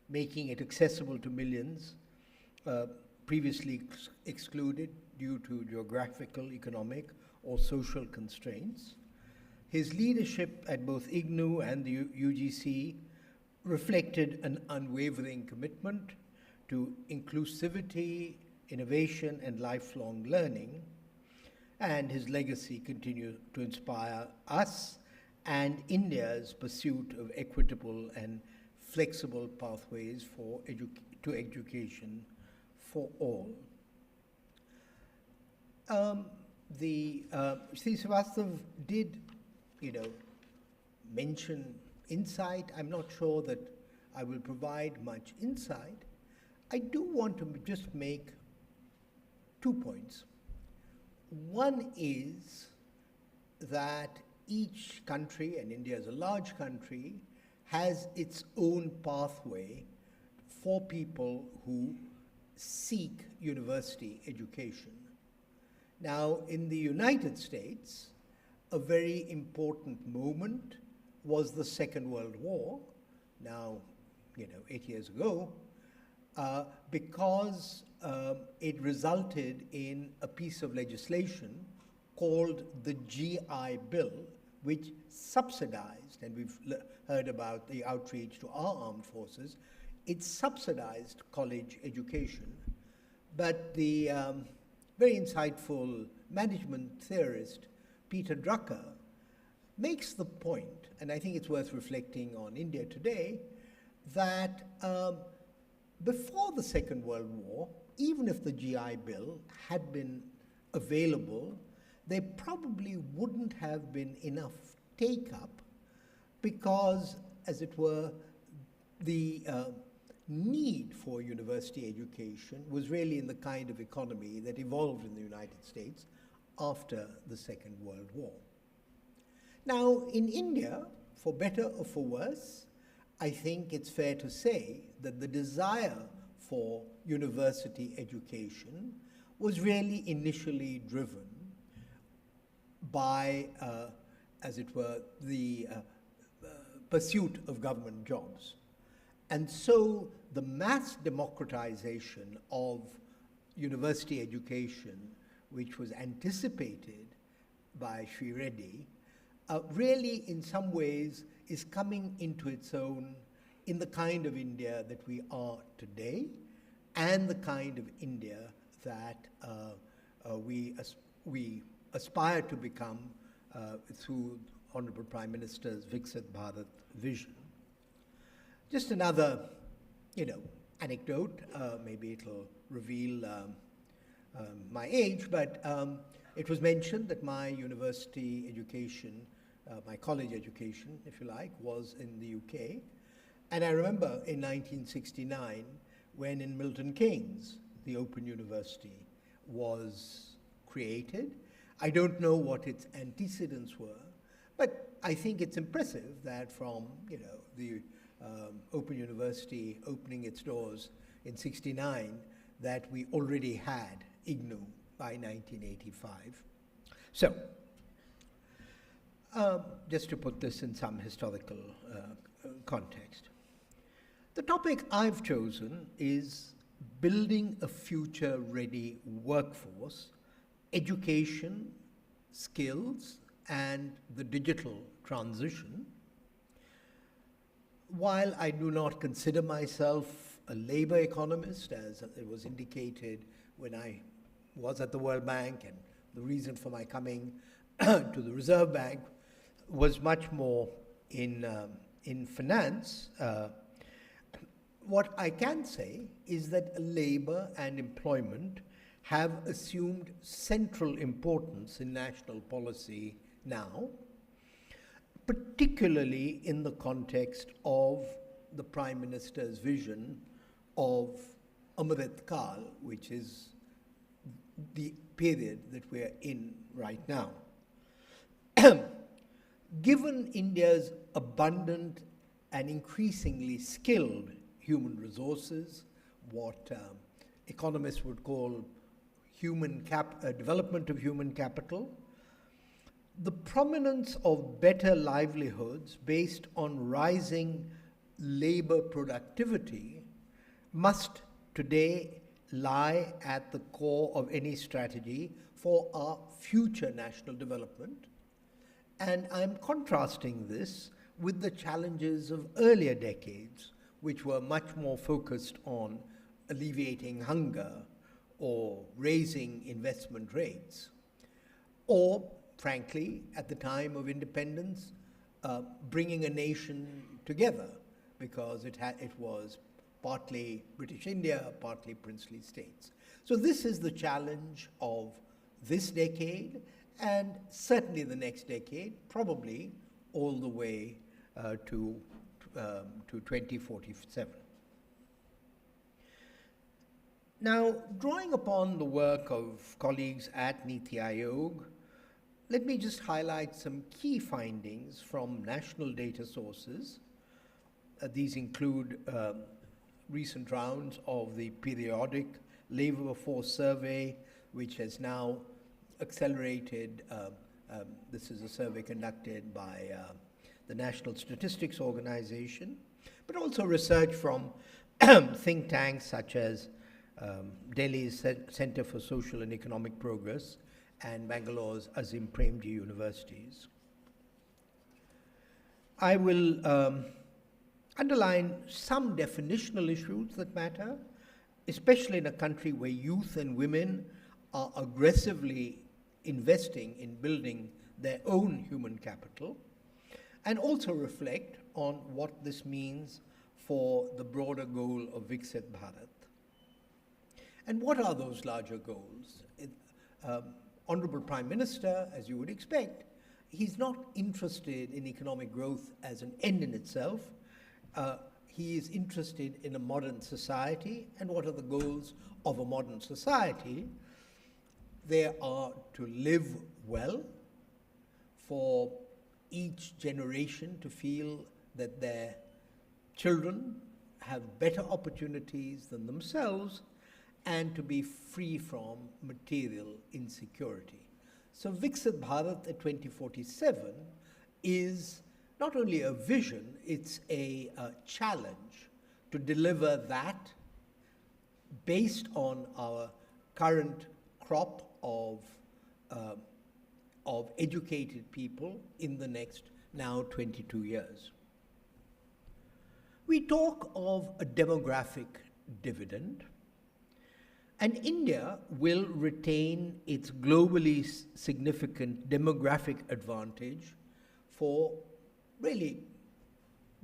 making it accessible to millions previously excluded due to geographical, economic, or social constraints. His leadership at both IGNOU and the UGC reflected an unwavering commitment to inclusivity, innovation, and lifelong learning, and his legacy continues to inspire us and India's pursuit of equitable and flexible pathways to education for all. Sri Srivastav did, mention insight. I'm not sure that I will provide much insight. I do want to just make 2 points. One is that each country, and India is a large country, has its own pathway for people who seek university education. Now, in the United States, a very important moment was the Second World War, now, 8 years ago, because it resulted in a piece of legislation called the GI Bill, which subsidized, and we've heard about the outreach to our armed forces, it subsidized college education. But the very insightful management theorist, Peter Drucker, makes the point, and I think it's worth reflecting on India today, that before the Second World War, even if the GI Bill had been available, there probably wouldn't have been enough take-up because, as it were, the need for university education was really in the kind of economy that evolved in the United States after the Second World War. Now, in India, for better or for worse, I think it's fair to say that the desire for university education was really initially driven by, as it were, the pursuit of government jobs. And so the mass democratization of university education, which was anticipated by Sri Reddy, really in some ways is coming into its own in the kind of India that we are today and the kind of India that we aspire to become through Honorable Prime Minister's Viksit Bharat vision. Just another, anecdote, maybe it'll reveal my age, but it was mentioned that my university education, my college education, if you like, was in the UK. And I remember in 1969, when in Milton Keynes, the Open University was created. I don't know what its antecedents were, but I think it's impressive that from, the Open University opening its doors in 69, that we already had IGNOU by 1985. So, just to put this in some historical context, the topic I've chosen is building a future-ready workforce, education, skills, and the digital transition. While I do not consider myself a labor economist, as it was indicated when I was at the World Bank, and the reason for my coming to the Reserve Bank was much more in finance, what I can say is that labor and employment have assumed central importance in national policy now, particularly in the context of the Prime Minister's vision of Amrit Kal, which is the period that we're in right now. Given India's abundant and increasingly skilled human resources, what economists would call development of human capital, the prominence of better livelihoods based on rising labor productivity must today lie at the core of any strategy for our future national development. And I'm contrasting this with the challenges of earlier decades, which were much more focused on alleviating hunger or raising investment rates, or, frankly, at the time of independence, bringing a nation together, because it was partly British India, partly princely states. So this is the challenge of this decade, and certainly the next decade, probably all the way to 2047. Now, drawing upon the work of colleagues at Niti Aayog, let me just highlight some key findings from national data sources. These include recent rounds of the periodic labor force survey, which has now accelerated. This is a survey conducted by the National Statistics Organization, but also research from think tanks such as Delhi's Center for Social and Economic Progress and Bangalore's Azim Premji universities. I will underline some definitional issues that matter, especially in a country where youth and women are aggressively investing in building their own human capital, and also reflect on what this means for the broader goal of Viksit Bharat. And what are those larger goals? Honorable Prime Minister, as you would expect, he's not interested in economic growth as an end in itself. he is interested in a modern society and what are the goals of a modern society. They are to live well, for each generation to feel that their children have better opportunities than themselves, and to be free from material insecurity. So Viksit Bharat at 2047 is not only a vision, it's a challenge to deliver that based on our current crop of educated people in the next now 22 years. We talk of a demographic dividend, and India will retain its globally significant demographic advantage for really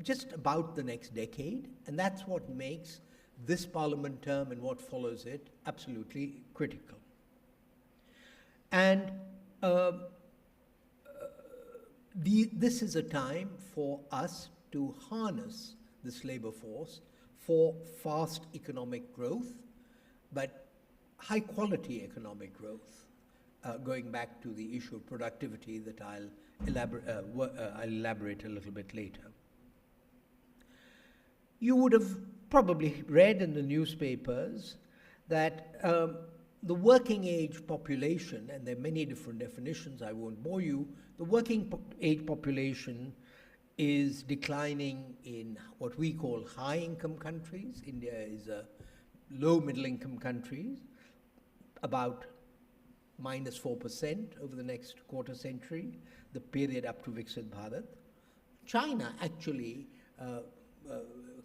just about the next decade, and that's what makes this parliament term and what follows it absolutely critical. And this is a time for us to harness this labor force for fast economic growth, but high quality economic growth, going back to the issue of productivity that I'll elaborate a little bit later. You would have probably read in the newspapers that the working age population, and there are many different definitions, I won't bore you, the working age population is declining in what we call high-income countries. India is a low middle-income country, about -4% over the next quarter century, the period up to Viksit Bharat. China actually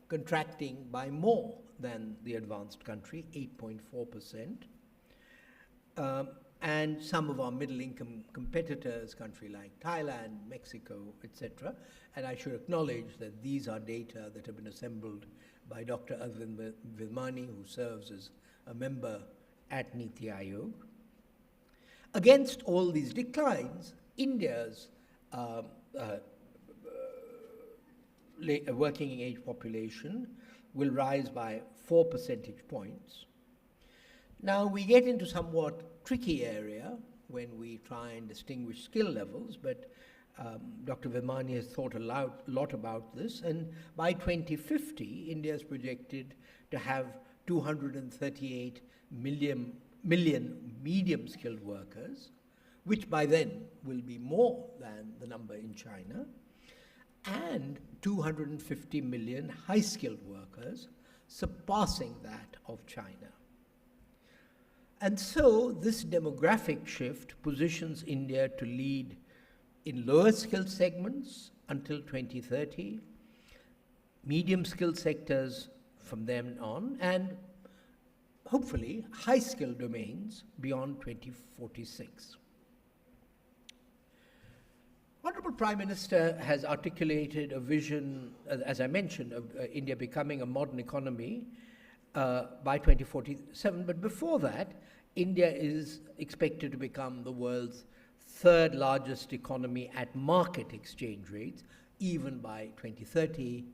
contracting by more than the advanced country, 8.4%. And some of our middle-income competitors, countries like Thailand, Mexico, etc. And I should acknowledge that these are data that have been assembled by Dr. Arvind Virmani, who serves as a member at Niti Aayog. Against all these declines, India's working age population will rise by 4 percentage points. Now we get into somewhat tricky area when we try and distinguish skill levels, but Dr. Virmani has thought a lot about this, and by 2050, India is projected to have 238 million medium-skilled workers, which by then will be more than the number in China, and 250 million high-skilled workers, surpassing that of China. And so this demographic shift positions India to lead in lower skilled segments until 2030, medium skilled sectors from then on, and hopefully high skilled domains beyond 2046. Honorable Prime Minister has articulated a vision, as I mentioned, of India becoming a modern economy by 2047, but before that, India is expected to become the world's third largest economy at market exchange rates, even by 2030.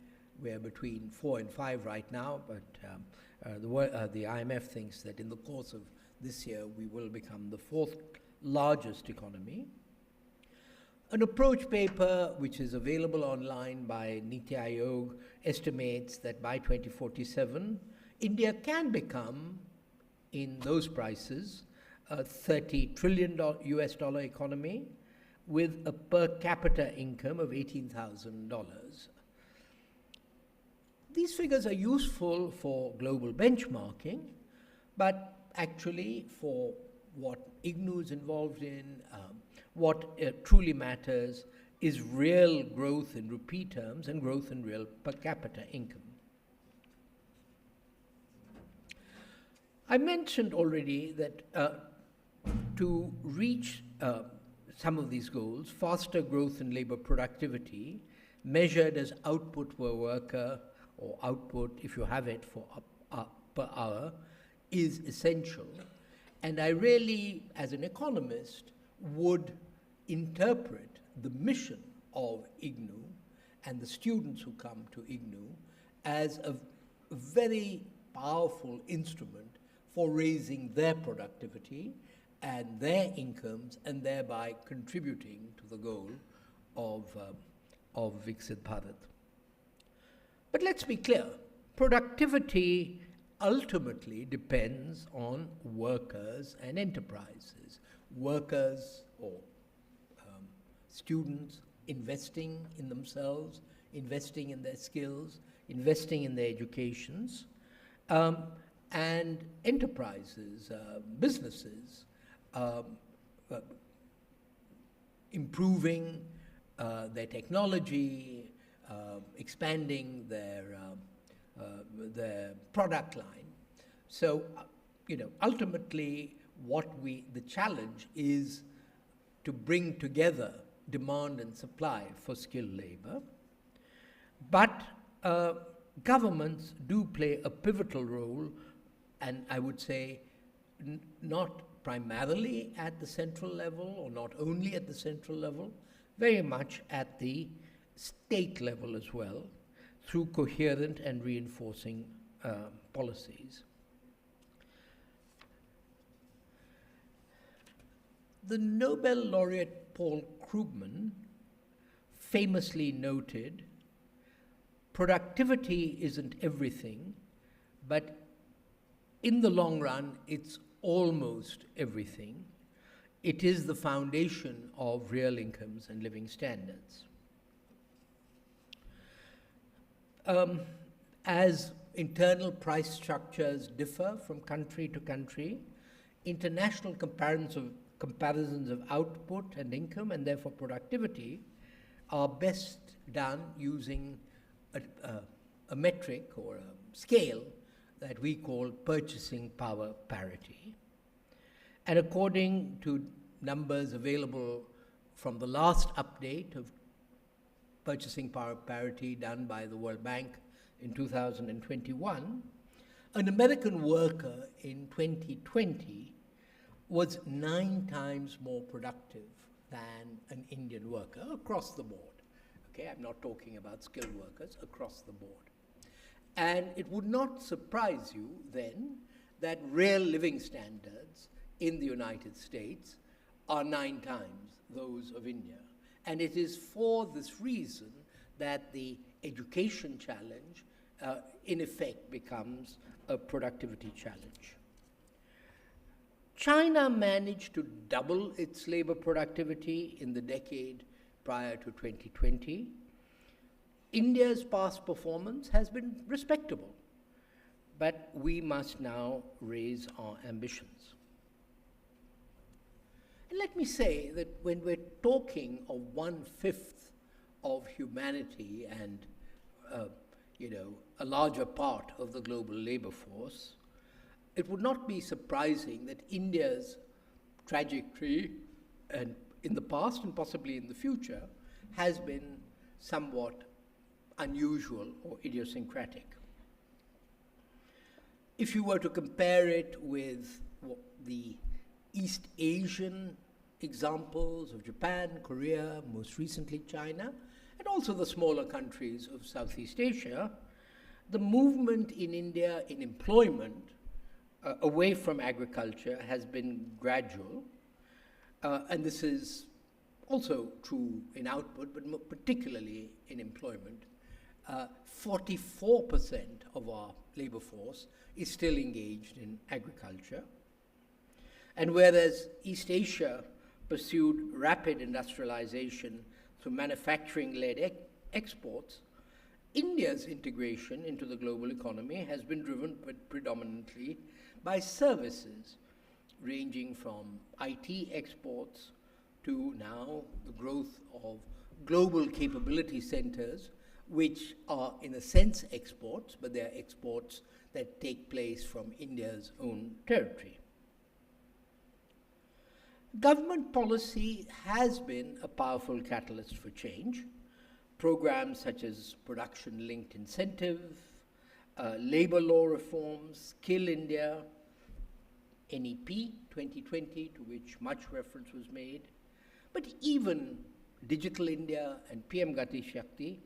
We're between 4 and 5 right now, but the IMF thinks that in the course of this year, we will become the 4th largest economy. An approach paper, which is available online by Niti Aayog, estimates that by 2047, India can become, in those prices, a $30 trillion US dollar economy with a per capita income of $18,000. These figures are useful for global benchmarking, but actually for what IGNOU is involved in, what truly matters is real growth in rupee terms and growth in real per capita income. I mentioned already that to reach some of these goals, faster growth in labor productivity, measured as output per worker or output, if you have it, for per hour, is essential. And I really, as an economist, would interpret the mission of IGNOU and the students who come to IGNOU as a very powerful instrument for raising their productivity and their incomes, and thereby contributing to the goal of Viksit Bharat. But let's be clear, productivity ultimately depends on workers and enterprises. Workers or students investing in themselves, investing in their skills, investing in their educations, and enterprises, businesses, improving their technology, expanding their product line. So, ultimately, the challenge is to bring together demand and supply for skilled labor. But governments do play a pivotal role, and I would say not primarily at the central level, or not only at the central level, very much at the state level as well, through coherent and reinforcing policies. The Nobel laureate Paul Krugman famously noted, productivity isn't everything, but in the long run, it's almost everything. It is the foundation of real incomes and living standards. As internal price structures differ from country to country, international comparisons of output and income, and therefore productivity, are best done using a metric or a scale that we call purchasing power parity. And according to numbers available from the last update of purchasing power parity done by the World Bank in 2021, an American worker in 2020 was 9 times more productive than an Indian worker across the board. Okay, I'm not talking about skilled workers, across the board. And it would not surprise you then that real living standards in the United States are 9 times those of India. And it is for this reason that the education challenge, in effect, becomes a productivity challenge. China managed to double its labor productivity in the decade prior to 2020. India's past performance has been respectable, but we must now raise our ambitions. And let me say that when we're talking of 1/5 of humanity and a larger part of the global labor force, it would not be surprising that India's trajectory, and in the past and possibly in the future, has been somewhat unusual or idiosyncratic. If you were to compare it with the East Asian examples of Japan, Korea, most recently China, and also the smaller countries of Southeast Asia, the movement in India in employment away from agriculture has been gradual, and this is also true in output, but particularly in employment. 44% of our labor force is still engaged in agriculture. And whereas East Asia pursued rapid industrialization through manufacturing-led exports, India's integration into the global economy has been driven predominantly by services, ranging from IT exports to now the growth of global capability centers, which are in a sense exports, but they're exports that take place from India's own territory. Government policy has been a powerful catalyst for change. Programs such as production-linked incentive, labor law reforms, Skill India, NEP 2020, to which much reference was made, but even Digital India and PM Gati Shakti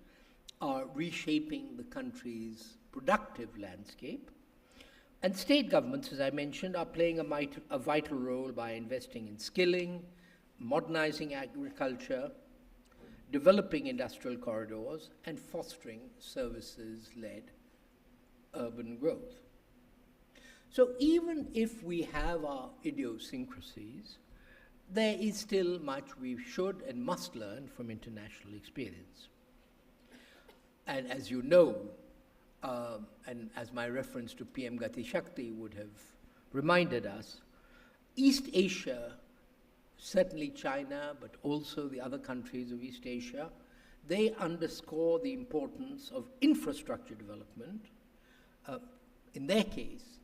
are reshaping the country's productive landscape. And state governments, as I mentioned, are playing a vital role by investing in skilling, modernizing agriculture, developing industrial corridors, and fostering services-led urban growth. So even if we have our idiosyncrasies, there is still much we should and must learn from international experience. And as you know, and as my reference to PM Gati Shakti would have reminded us, East Asia, certainly China, but also the other countries of East Asia, they underscore the importance of infrastructure development, in their case,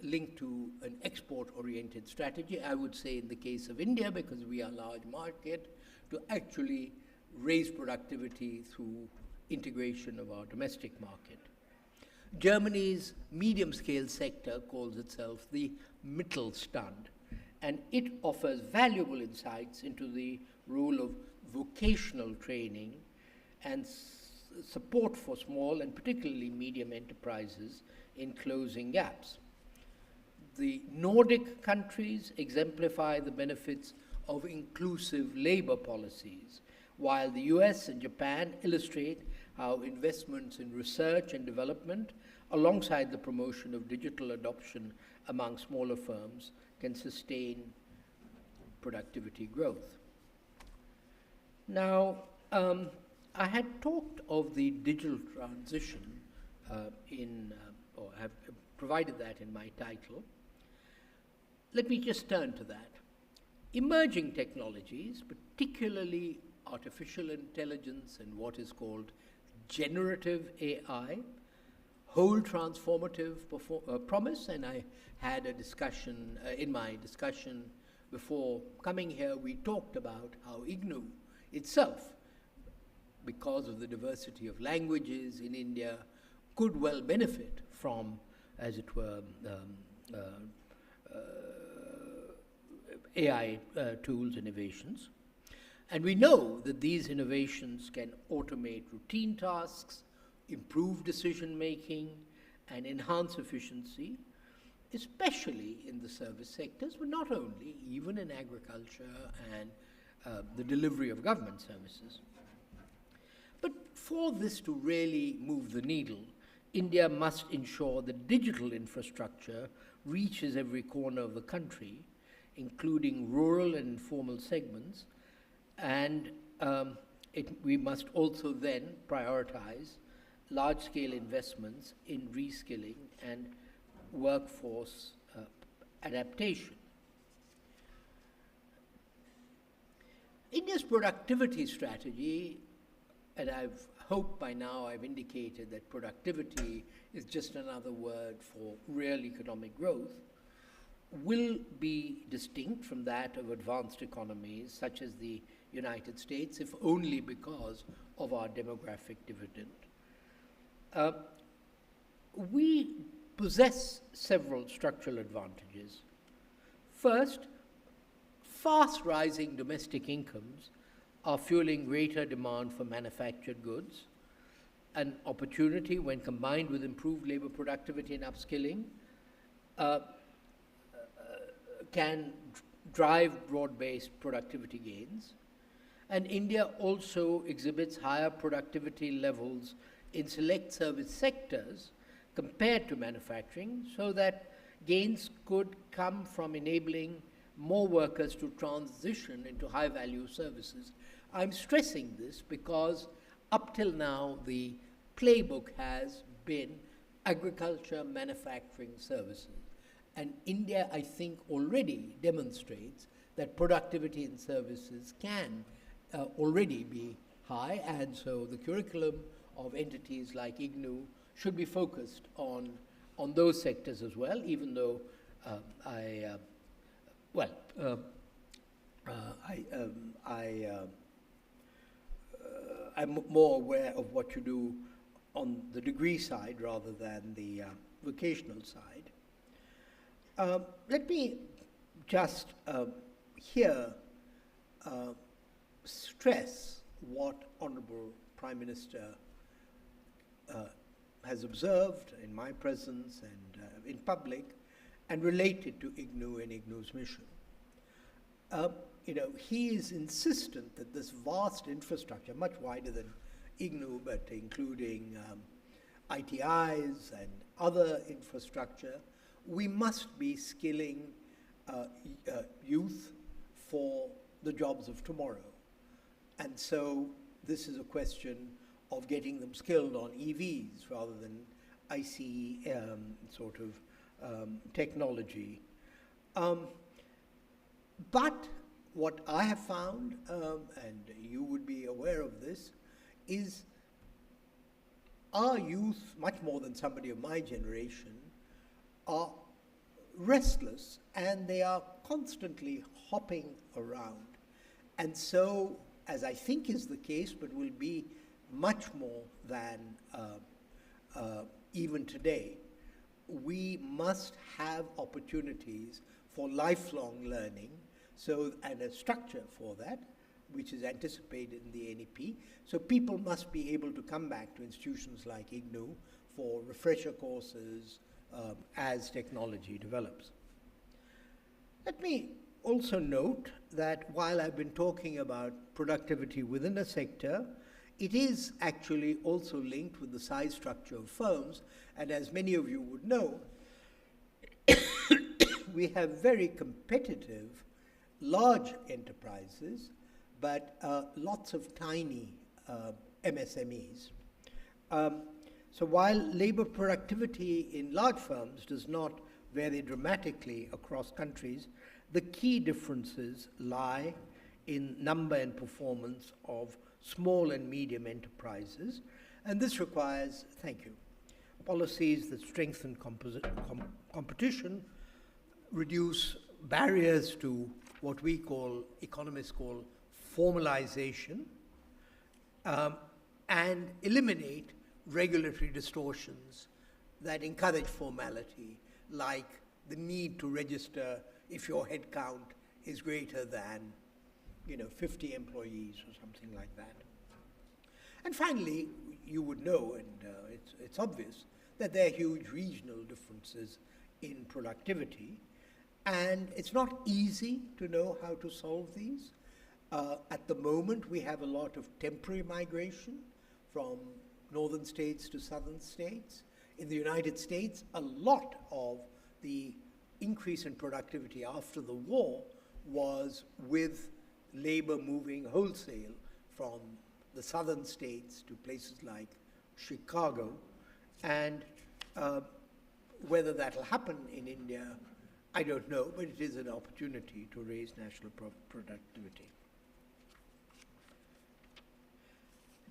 linked to an export-oriented strategy. I would say in the case of India, because we are a large market, to actually raise productivity through integration of our domestic market. Germany's medium-scale sector calls itself the Mittelstand, and it offers valuable insights into the role of vocational training and support for small and particularly medium enterprises in closing gaps. The Nordic countries exemplify the benefits of inclusive labor policies, while the US and Japan illustrate how investments in research and development, alongside the promotion of digital adoption among smaller firms, can sustain productivity growth. Now, I had talked of the digital transition or have provided that in my title. Let me just turn to that. Emerging technologies, particularly artificial intelligence and what is called generative AI, hold transformative promise, and I had a discussion, in my discussion before coming here, we talked about how IGNOU itself, because of the diversity of languages in India, could well benefit from, as it were, AI tools, innovations. And we know that these innovations can automate routine tasks, improve decision-making, and enhance efficiency, especially in the service sectors, but not only, even in agriculture and the delivery of government services. But for this to really move the needle, India must ensure that digital infrastructure reaches every corner of the country, including rural and informal segments, and we must also then prioritize large-scale investments in reskilling and workforce adaptation. India's productivity strategy, and I've hoped by now I've indicated that productivity is just another word for real economic growth, will be distinct from that of advanced economies such as the United States, if only because of our demographic dividend. We possess several structural advantages. First, fast rising domestic incomes are fueling greater demand for manufactured goods. An opportunity, when combined with improved labor productivity and upskilling, can drive broad-based productivity gains. And India also exhibits higher productivity levels in select service sectors compared to manufacturing, so that gains could come from enabling more workers to transition into high-value services. I'm stressing this because up till now, the playbook has been agriculture, manufacturing, services. And India, I think, already demonstrates that productivity in services can already be high, and so the curriculum of entities like IGNOU should be focused on those sectors as well, even though I'm more aware of what you do on the degree side rather than the vocational side. Let me just here stress what Honorable Prime Minister has observed in my presence and in public and related to IGNOU and IGNOU's mission. He is insistent that this vast infrastructure, much wider than IGNOU, but including ITIs and other infrastructure, we must be skilling youth for the jobs of tomorrow. And so this is a question of getting them skilled on EVs rather than ICE technology. But what I have found, and you would be aware of this, is our youth, much more than somebody of my generation, are restless and they are constantly hopping around. And so, as I think is the case, but will be much more than even today, we must have opportunities for lifelong learning, and a structure for that, which is anticipated in the NEP. So people must be able to come back to institutions like IGNOU for refresher courses as technology develops. Let me also note that while I've been talking about productivity within a sector, it is actually also linked with the size structure of firms. And as many of you would know, we have very competitive, large enterprises, but lots of tiny MSMEs. So while labor productivity in large firms does not vary dramatically across countries, the key differences lie in number and performance of small and medium enterprises, and this requires, policies that strengthen competition, reduce barriers to what we economists call formalization, and eliminate regulatory distortions that encourage formality, like the need to register if your head count is greater than 50 employees or something like that. And finally, you would know, and it's obvious, that there are huge regional differences in productivity, and it's not easy to know how to solve these. At the moment, we have a lot of temporary migration from northern states to southern states. In the United States, a lot of the increase in productivity after the war was with labor moving wholesale from the southern states to places like Chicago. And whether that'll happen in India, I don't know, but it is an opportunity to raise national productivity.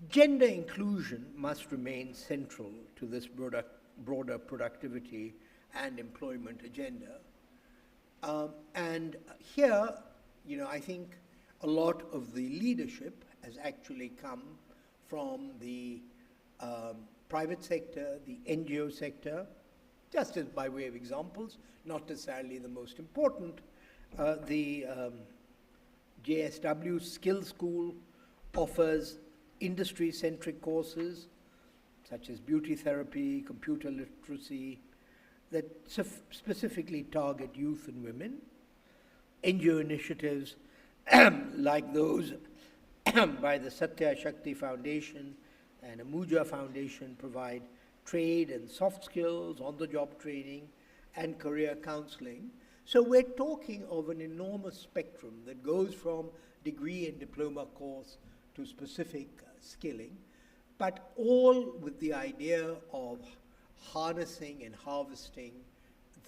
Gender inclusion must remain central to this broader productivity and employment agenda. And here, I think a lot of the leadership has actually come from the private sector, the NGO sector, just as by way of examples, not necessarily the most important. The JSW Skill School offers industry-centric courses such as beauty therapy, computer literacy, that specifically target youth and women. NGO initiatives like those by the Satya Shakti Foundation and Amuja Foundation provide trade and soft skills, on-the-job training, and career counseling. So we're talking of an enormous spectrum that goes from degree and diploma course to specific skilling, but all with the idea of harnessing and harvesting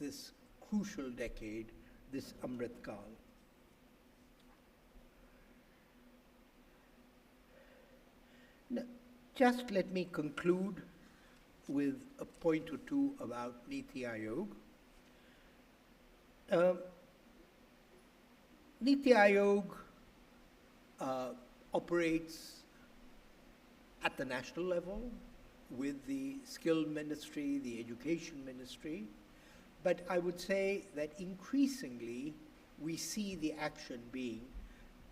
this crucial decade, this Amrit Kal. Now, just let me conclude with a point or two about Niti Aayog. Niti Aayog operates at the national level with the skill ministry, the education ministry, but I would say that increasingly we see the action being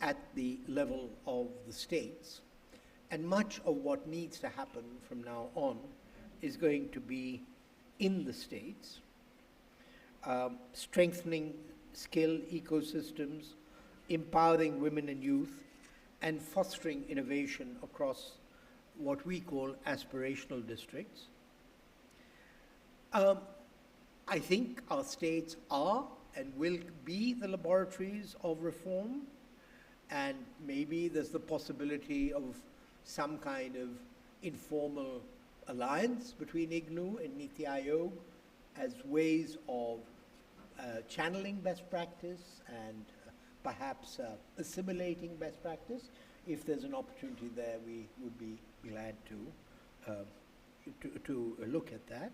at the level of the states. And much of what needs to happen from now on is going to be in the States, strengthening skill ecosystems, empowering women and youth, and fostering innovation across what we call aspirational districts. I think our states are and will be the laboratories of reform, and maybe there's the possibility of some kind of informal alliance between IGNOU and NITI Aayog as ways of channeling best practice and perhaps assimilating best practice. If there's an opportunity there, we would be glad to look at that.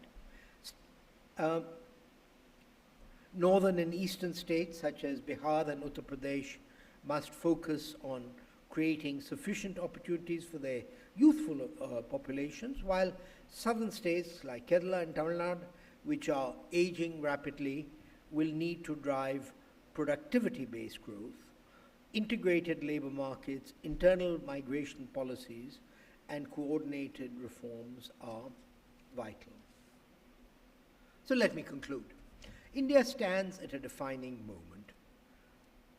Northern and eastern states such as Bihar and Uttar Pradesh must focus on creating sufficient opportunities for their youthful populations, while southern states like Kerala and Tamil Nadu, which are aging rapidly, will need to drive productivity-based growth, integrated labor markets, internal migration policies, and coordinated reforms are vital. So let me conclude. India stands at a defining moment.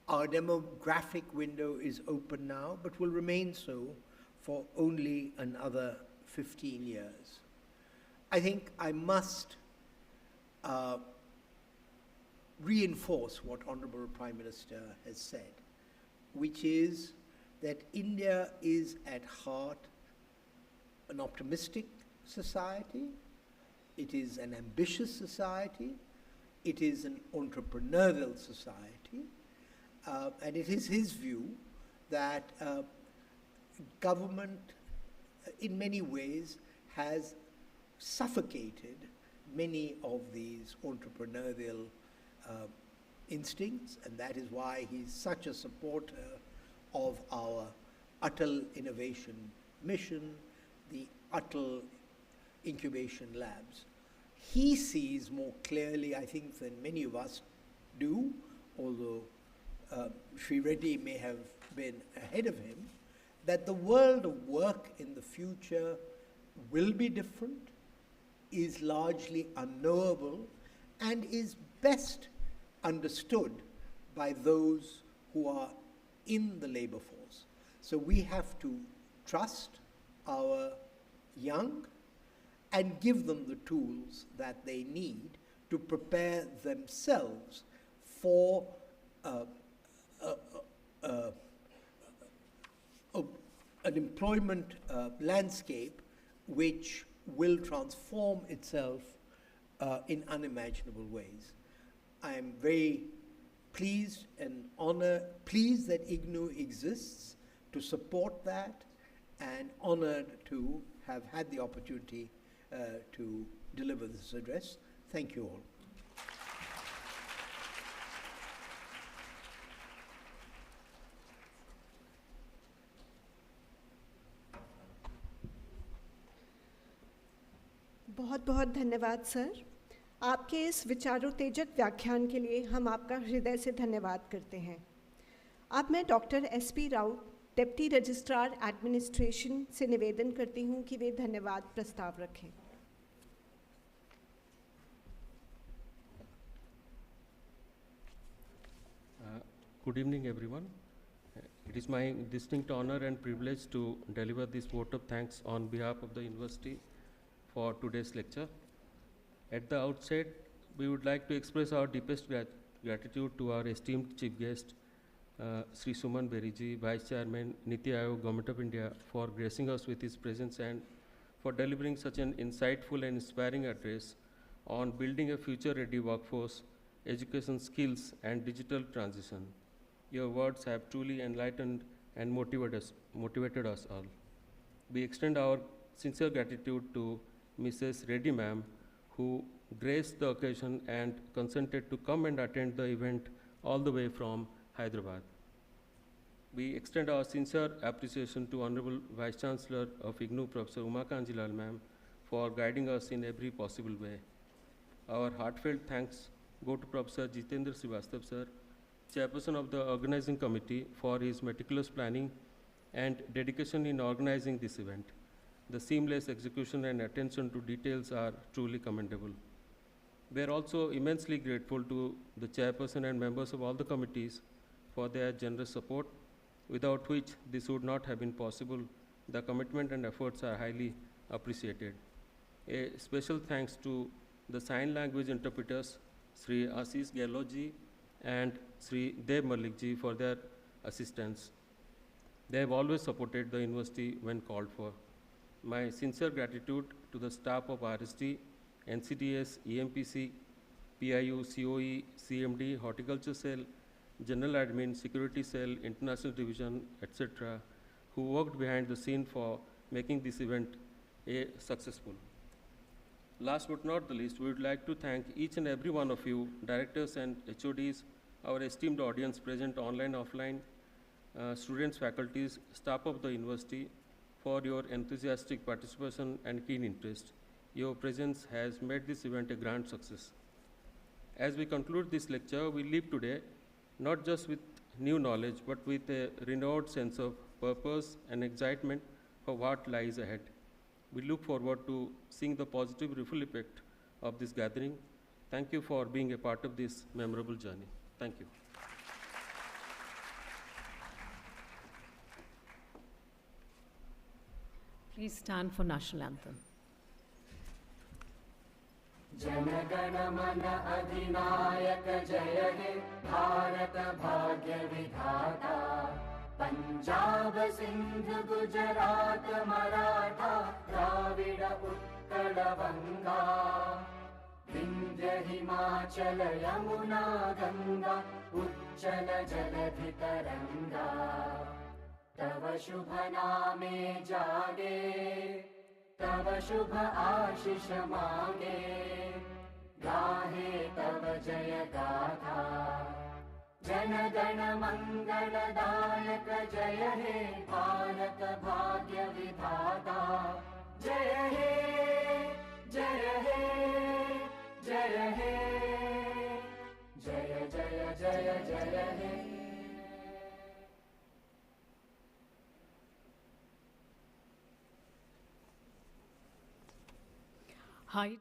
Our demographic window is open now, but will remain so for only another 15 years. I think I must reinforce what Honorable Prime Minister has said, which is that India is at heart an optimistic society, it is an ambitious society, it is an entrepreneurial society, and it is his view that government in many ways has suffocated many of these entrepreneurial instincts, and that is why he's such a supporter of our Atal Innovation Mission, the Atal Incubation Labs. He sees more clearly, I think, than many of us do, although Sri Reddy may have been ahead of him, that the world of work in the future will be different, is largely unknowable, and is best understood by those who are in the labor force. So we have to trust our young and give them the tools that they need to prepare themselves for an employment landscape which will transform itself in unimaginable ways. I am very pleased and pleased that IGNOU exists to support that, and honored to have had the opportunity to deliver this address. Thank you all.
बहुत बहुत धन्यवाद sir. आपके इस विचारोत्तेजक व्याख्यान के लिए हम आपका हृदय से धन्यवाद करते हैं। अब मैं doctor SP Raut, deputy registrar administration से निवेदन करती हूं कि वे धन्यवाद प्रस्ताव रखें।
Good evening, everyone. It is my distinct honor and privilege to deliver this vote of thanks on behalf of the university for today's lecture. At the outset, we would like to express our deepest gratitude to our esteemed chief guest, Sri Suman Beriji, Vice Chairman, NITI Aayog, Government of India, for gracing us with his presence and for delivering such an insightful and inspiring address on building a future-ready workforce, education skills, and digital transition. Your words have truly enlightened and motivated us all. We extend our sincere gratitude to Mrs. Reddy ma'am, who graced the occasion and consented to come and attend the event all the way from Hyderabad. We extend our sincere appreciation to Honorable Vice Chancellor of IGNOU, Professor Uma Kanjilal ma'am, for guiding us in every possible way. Our heartfelt thanks go to Professor Jitendra Srivastav sir, Chairperson of the Organizing Committee, for his meticulous planning and dedication in organizing this event. The seamless execution and attention to details are truly commendable. We are also immensely grateful to the chairperson and members of all the committees for their generous support, without which this would not have been possible. The commitment and efforts are highly appreciated. A special thanks to the sign language interpreters, Sri Ashish Gehloji and Sri Dev Malikji, for their assistance. They have always supported the university when called for. My sincere gratitude to the staff of RSD, NCDS, EMPC, PIU, COE, CMD, Horticulture Cell, General Admin, Security Cell, International Division, etc., who worked behind the scene for making this event a successful. Last but not the least, we would like to thank each and every one of you, directors and HODs, our esteemed audience present online, offline, students, faculties, staff of the university, for your enthusiastic participation and keen interest. Your presence has made this event a grand success. As we conclude this lecture, we leave today not just with new knowledge, but with a renewed sense of purpose and excitement for what lies ahead. We look forward to seeing the positive ripple effect of this gathering. Thank you for being a part of this memorable journey. Thank you.
Please stand for national anthem.
जनगण मन अधिनायक जय हे भारत भाग्य विधाता पंजाब सिंध गुजरात मराठा द्राविड उत्कल बंगा विंध्य हिमाचल यमुना गंगा उच्चल जलधि तरंगा तव शुभ नामे जागे तव शुभ आशीष मांगे गाहे तव जय गाथा जन गण मंगलदायक जय हे भारत भाग्य विधाता जय हे जय हे जय हे जय जय जय जय हे
High